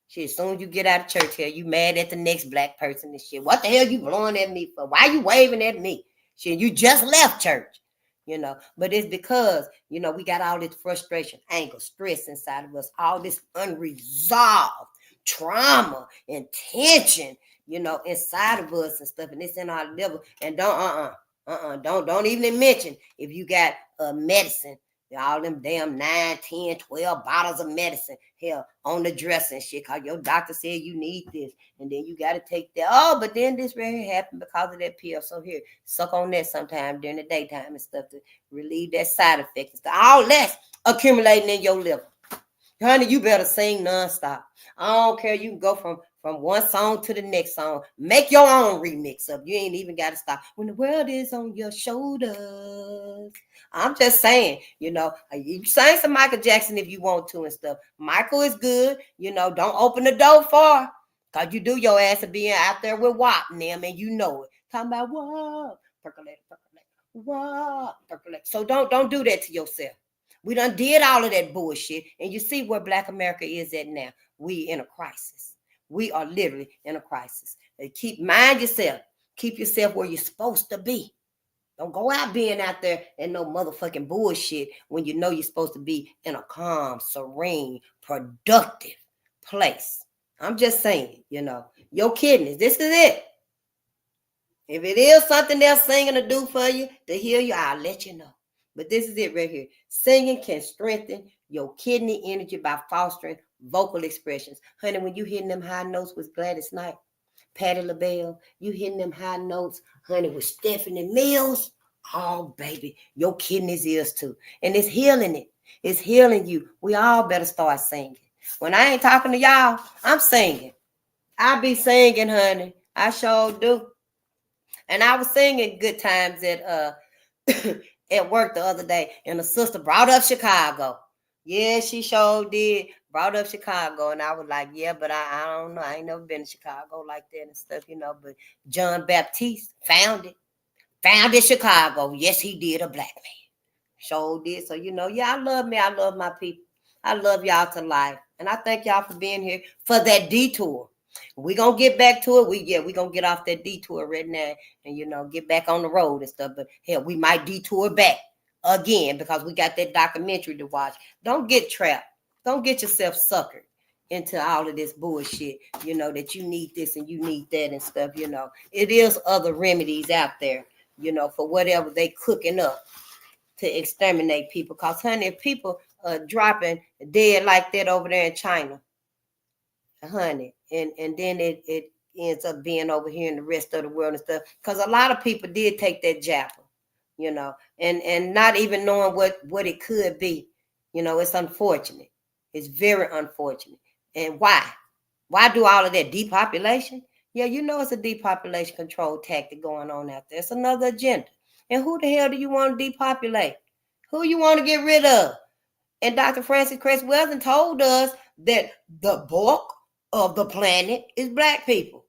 Shit, as soon as you get out of church here, you mad at the next Black person and shit. What the hell you blowing at me for? Why you waving at me? Shit, you just left church. You know, but it's because, you know, we got all this frustration, anger, stress inside of us, all this unresolved trauma and tension, you know, inside of us and stuff, and it's in our liver. And don't even mention if you got medicine, all them damn 9, 10, 12 bottles of medicine, hell, on the dresser and shit, because your doctor said you need this, and then you got to take that. Oh, but then this really happened because of that pill. So here, suck on that sometime during the daytime and stuff to relieve that side effect and stuff. All that's accumulating in your liver. Honey, you better sing nonstop. I don't care. You can go from one song to the next song. Make your own remix of. You ain't even got to stop. When the world is on your shoulders. I'm just saying, you know, you sing some Michael Jackson if you want to and stuff. Michael is good. You know, don't open the door for her, because you do your ass of being out there with WAP and them, and you know it. Talking about WAP, percolate, WAP, percolate. So don't do that to yourself. We done did all of that bullshit, and you see where Black America is at now. We in a crisis. We are literally in a crisis. Mind yourself. Keep yourself where you're supposed to be. Don't go out being out there in no motherfucking bullshit when you know you're supposed to be in a calm, serene, productive place. I'm just saying, you know, your kidneys, this is it. If it is something they're singing to do for you, to heal you, I'll let you know. But this is it right here. Singing can strengthen your kidney energy by fostering vocal expressions. Honey, when you hitting them high notes with Gladys Knight, Patti LaBelle, you hitting them high notes, honey, with Stephanie Mills, oh, baby, your kidneys is too. And it's healing it. It's healing you. We all better start singing. When I ain't talking to y'all, I'm singing. I be singing, honey. I sure do. And I was singing Good Times at at work the other day, and a sister brought up Chicago. Yeah, she sure did. Brought up Chicago, and I was like, yeah, but I don't know. I ain't never been to Chicago like that and stuff, you know. But John Baptiste founded Chicago. Yes, he did, a Black man. Sure did. So, you know, yeah, I love me. I love my people. I love y'all to life. And I thank y'all for being here for that detour. We're going to get back to it. We're going to get off that detour right now and, you know, get back on the road and stuff. But, hell, we might detour back again because we got that documentary to watch. Don't get trapped. Don't get yourself suckered into all of this bullshit, you know, that you need this and you need that and stuff, you know. It is other remedies out there, you know, for whatever they cooking up to exterminate people. Because, honey, if people are dropping dead like that over there in China, honey, and then it ends up being over here in the rest of the world and stuff, because a lot of people did take that Jabba, you know, and not even knowing what it could be. You know, it's unfortunate. It's very unfortunate. And why do all of that? Depopulation? Yeah, you know, it's a depopulation control tactic going on out there. It's another agenda. And who the hell do you want to depopulate? Who you want to get rid of? And Dr. Francis Cress Welsing told us that the bulk of the planet is black people.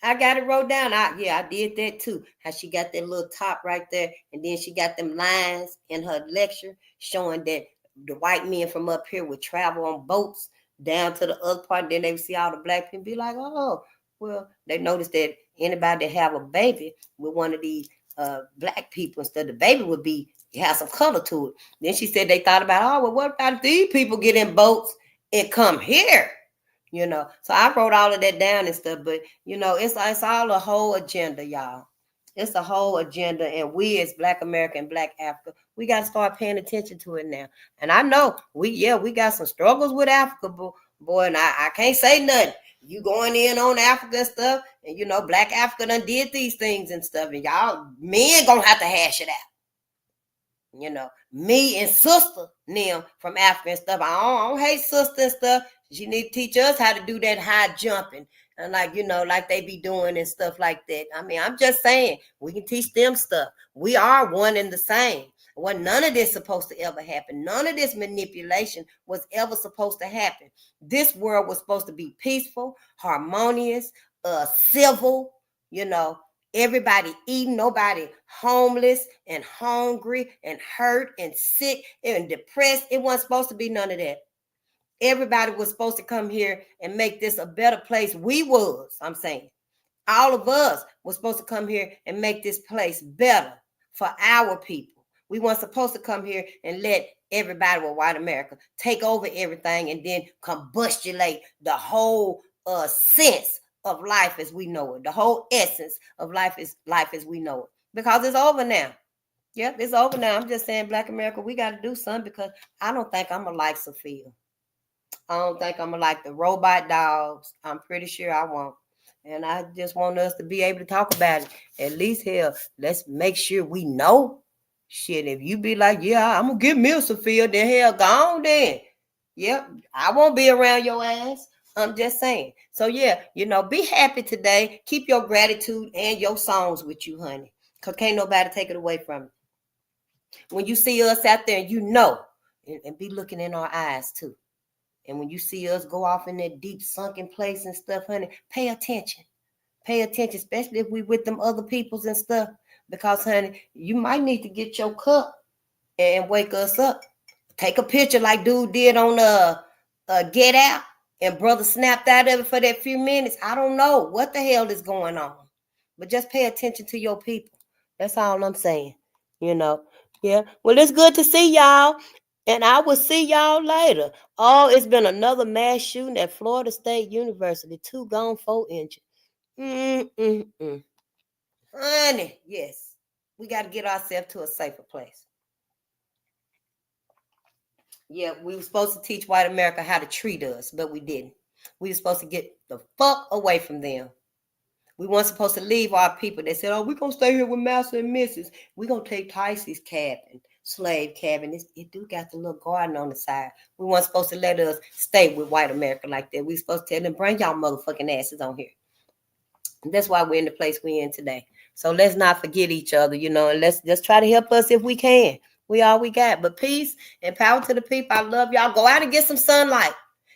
I got it wrote down. I did that too. How she got that little top right there, and then she got them lines in her lecture showing that the white men from up here would travel on boats down to the other part. Then they would see all the black people be like, oh, well, they noticed that anybody that have a baby with one of these black people, instead the baby would be have some color to it. Then she said they thought about, oh, well, what about if these people get in boats and come here? You know, so I wrote all of that down and stuff, but you know, it's all a whole agenda, y'all. It's a whole agenda, and we as Black America and Black Africa, we got to start paying attention to it now. And I know we got some struggles with Africa, boy, and I can't say nothing. You going in on Africa and stuff, and you know, Black Africa done did these things and stuff, and y'all men gonna have to hash it out. You know, me and sister Nim from Africa and stuff. I don't hate sister and stuff. She need to teach us how to do that high jumping and like, you know, like they be doing and stuff like that. I mean, I'm just saying we can teach them stuff. We are one and the same. Well, none of this supposed to ever happen. None of this manipulation was ever supposed to happen. This world was supposed to be peaceful, harmonious, civil, you know, everybody eating, nobody homeless and hungry and hurt and sick and depressed. It wasn't supposed to be none of that. Everybody was supposed to come here and make this a better place. I'm saying. All of us were supposed to come here and make this place better for our people. We weren't supposed to come here and let everybody with white America take over everything and then combustulate the whole sense of life as we know it. The whole essence of life as we know it. Because it's over now. Yep, it's over now. I'm just saying, Black America, we got to do something because I don't think I'm going to like Sophia. I don't think I'm going to like the robot dogs. I'm pretty sure I won't. And I just want us to be able to talk about it. At least, hell, let's make sure we know. Shit, if you be like, yeah, I'm going to give me a Sophia, then hell, go on then. Yep, I won't be around your ass. I'm just saying. So, yeah, you know, be happy today. Keep your gratitude and your songs with you, honey. Because can't nobody take it away from you. When you see us out there, you know, and be looking in our eyes, too. And when you see us go off in that deep sunken place and stuff, honey, pay attention. Pay attention, especially if we with them other peoples and stuff. Because, honey, you might need to get your cup and wake us up. Take a picture like dude did on Get Out. And brother snapped out of it for that few minutes. I don't know what the hell is going on. But just pay attention to your people. That's all I'm saying. You know. Yeah. Well, it's good to see y'all. And I will see y'all later. Oh, it's been another mass shooting at Florida State University. 2 gone, 4 injured. Honey, yes. We got to get ourselves to a safer place. Yeah, we were supposed to teach white America how to treat us, but we didn't. We were supposed to get the fuck away from them. We weren't supposed to leave our people. They said, oh, we're going to stay here with Master and Mrs. We're going to take Tyce's cabin, slave cabin. It do got the little garden on the side. We weren't supposed to let us stay with white America like that. We were supposed to tell them, bring y'all motherfucking asses on here. And that's why we're in the place we're in today. So let's not forget each other, you know, and let's just try to help us if we can. We all we got. But peace and power to the people. I love y'all. Go out and get some sunlight.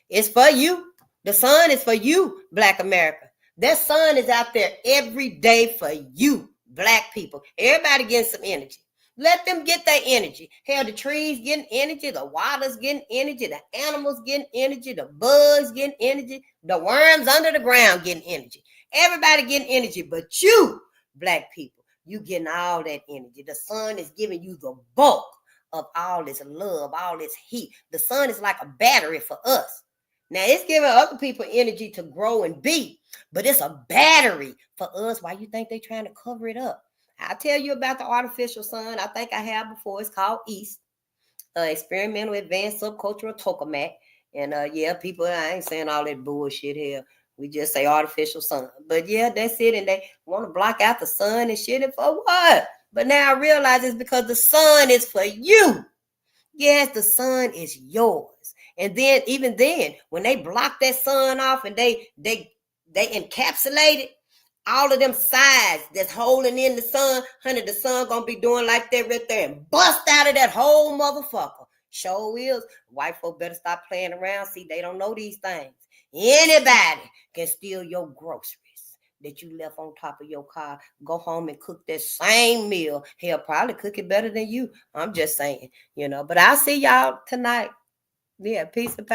It's for you. The sun is for you, Black America. That sun is out there every day for you, Black people. Everybody getting some energy. Let them get their energy. Hell, the trees getting energy, the water's getting energy, the animals getting energy, the bugs getting energy, the worms under the ground getting energy. Everybody getting energy, but you, Black people, you getting all that energy. The sun is giving you the bulk of all this love, all this heat. The sun is like a battery for us. Now, it's giving other people energy to grow and be, but it's a battery for us. Why you think they trying to cover it up? I'll tell you about the artificial sun. I think I have before. It's called EAST, Experimental Advanced Subcultural Tokamak. And yeah, people, I ain't saying all that bullshit here. We just say artificial sun. But yeah, that's it. And they want to block out the sun and shit. And for what? But now I realize it's because the sun is for you. Yes, the sun is yours. And then, even then, when they block that sun off and they encapsulate it, All of them sides that's holding in the sun, honey, the sun gonna be doing like that right there and bust out of that whole motherfucker. Sure is. White folk better stop playing around. See, they don't know these things. Anybody can steal your groceries that you left on top of your car. Go home and cook that same meal. He'll probably cook it better than you. I'm just saying, But I'll see y'all tonight. Yeah, peace and power.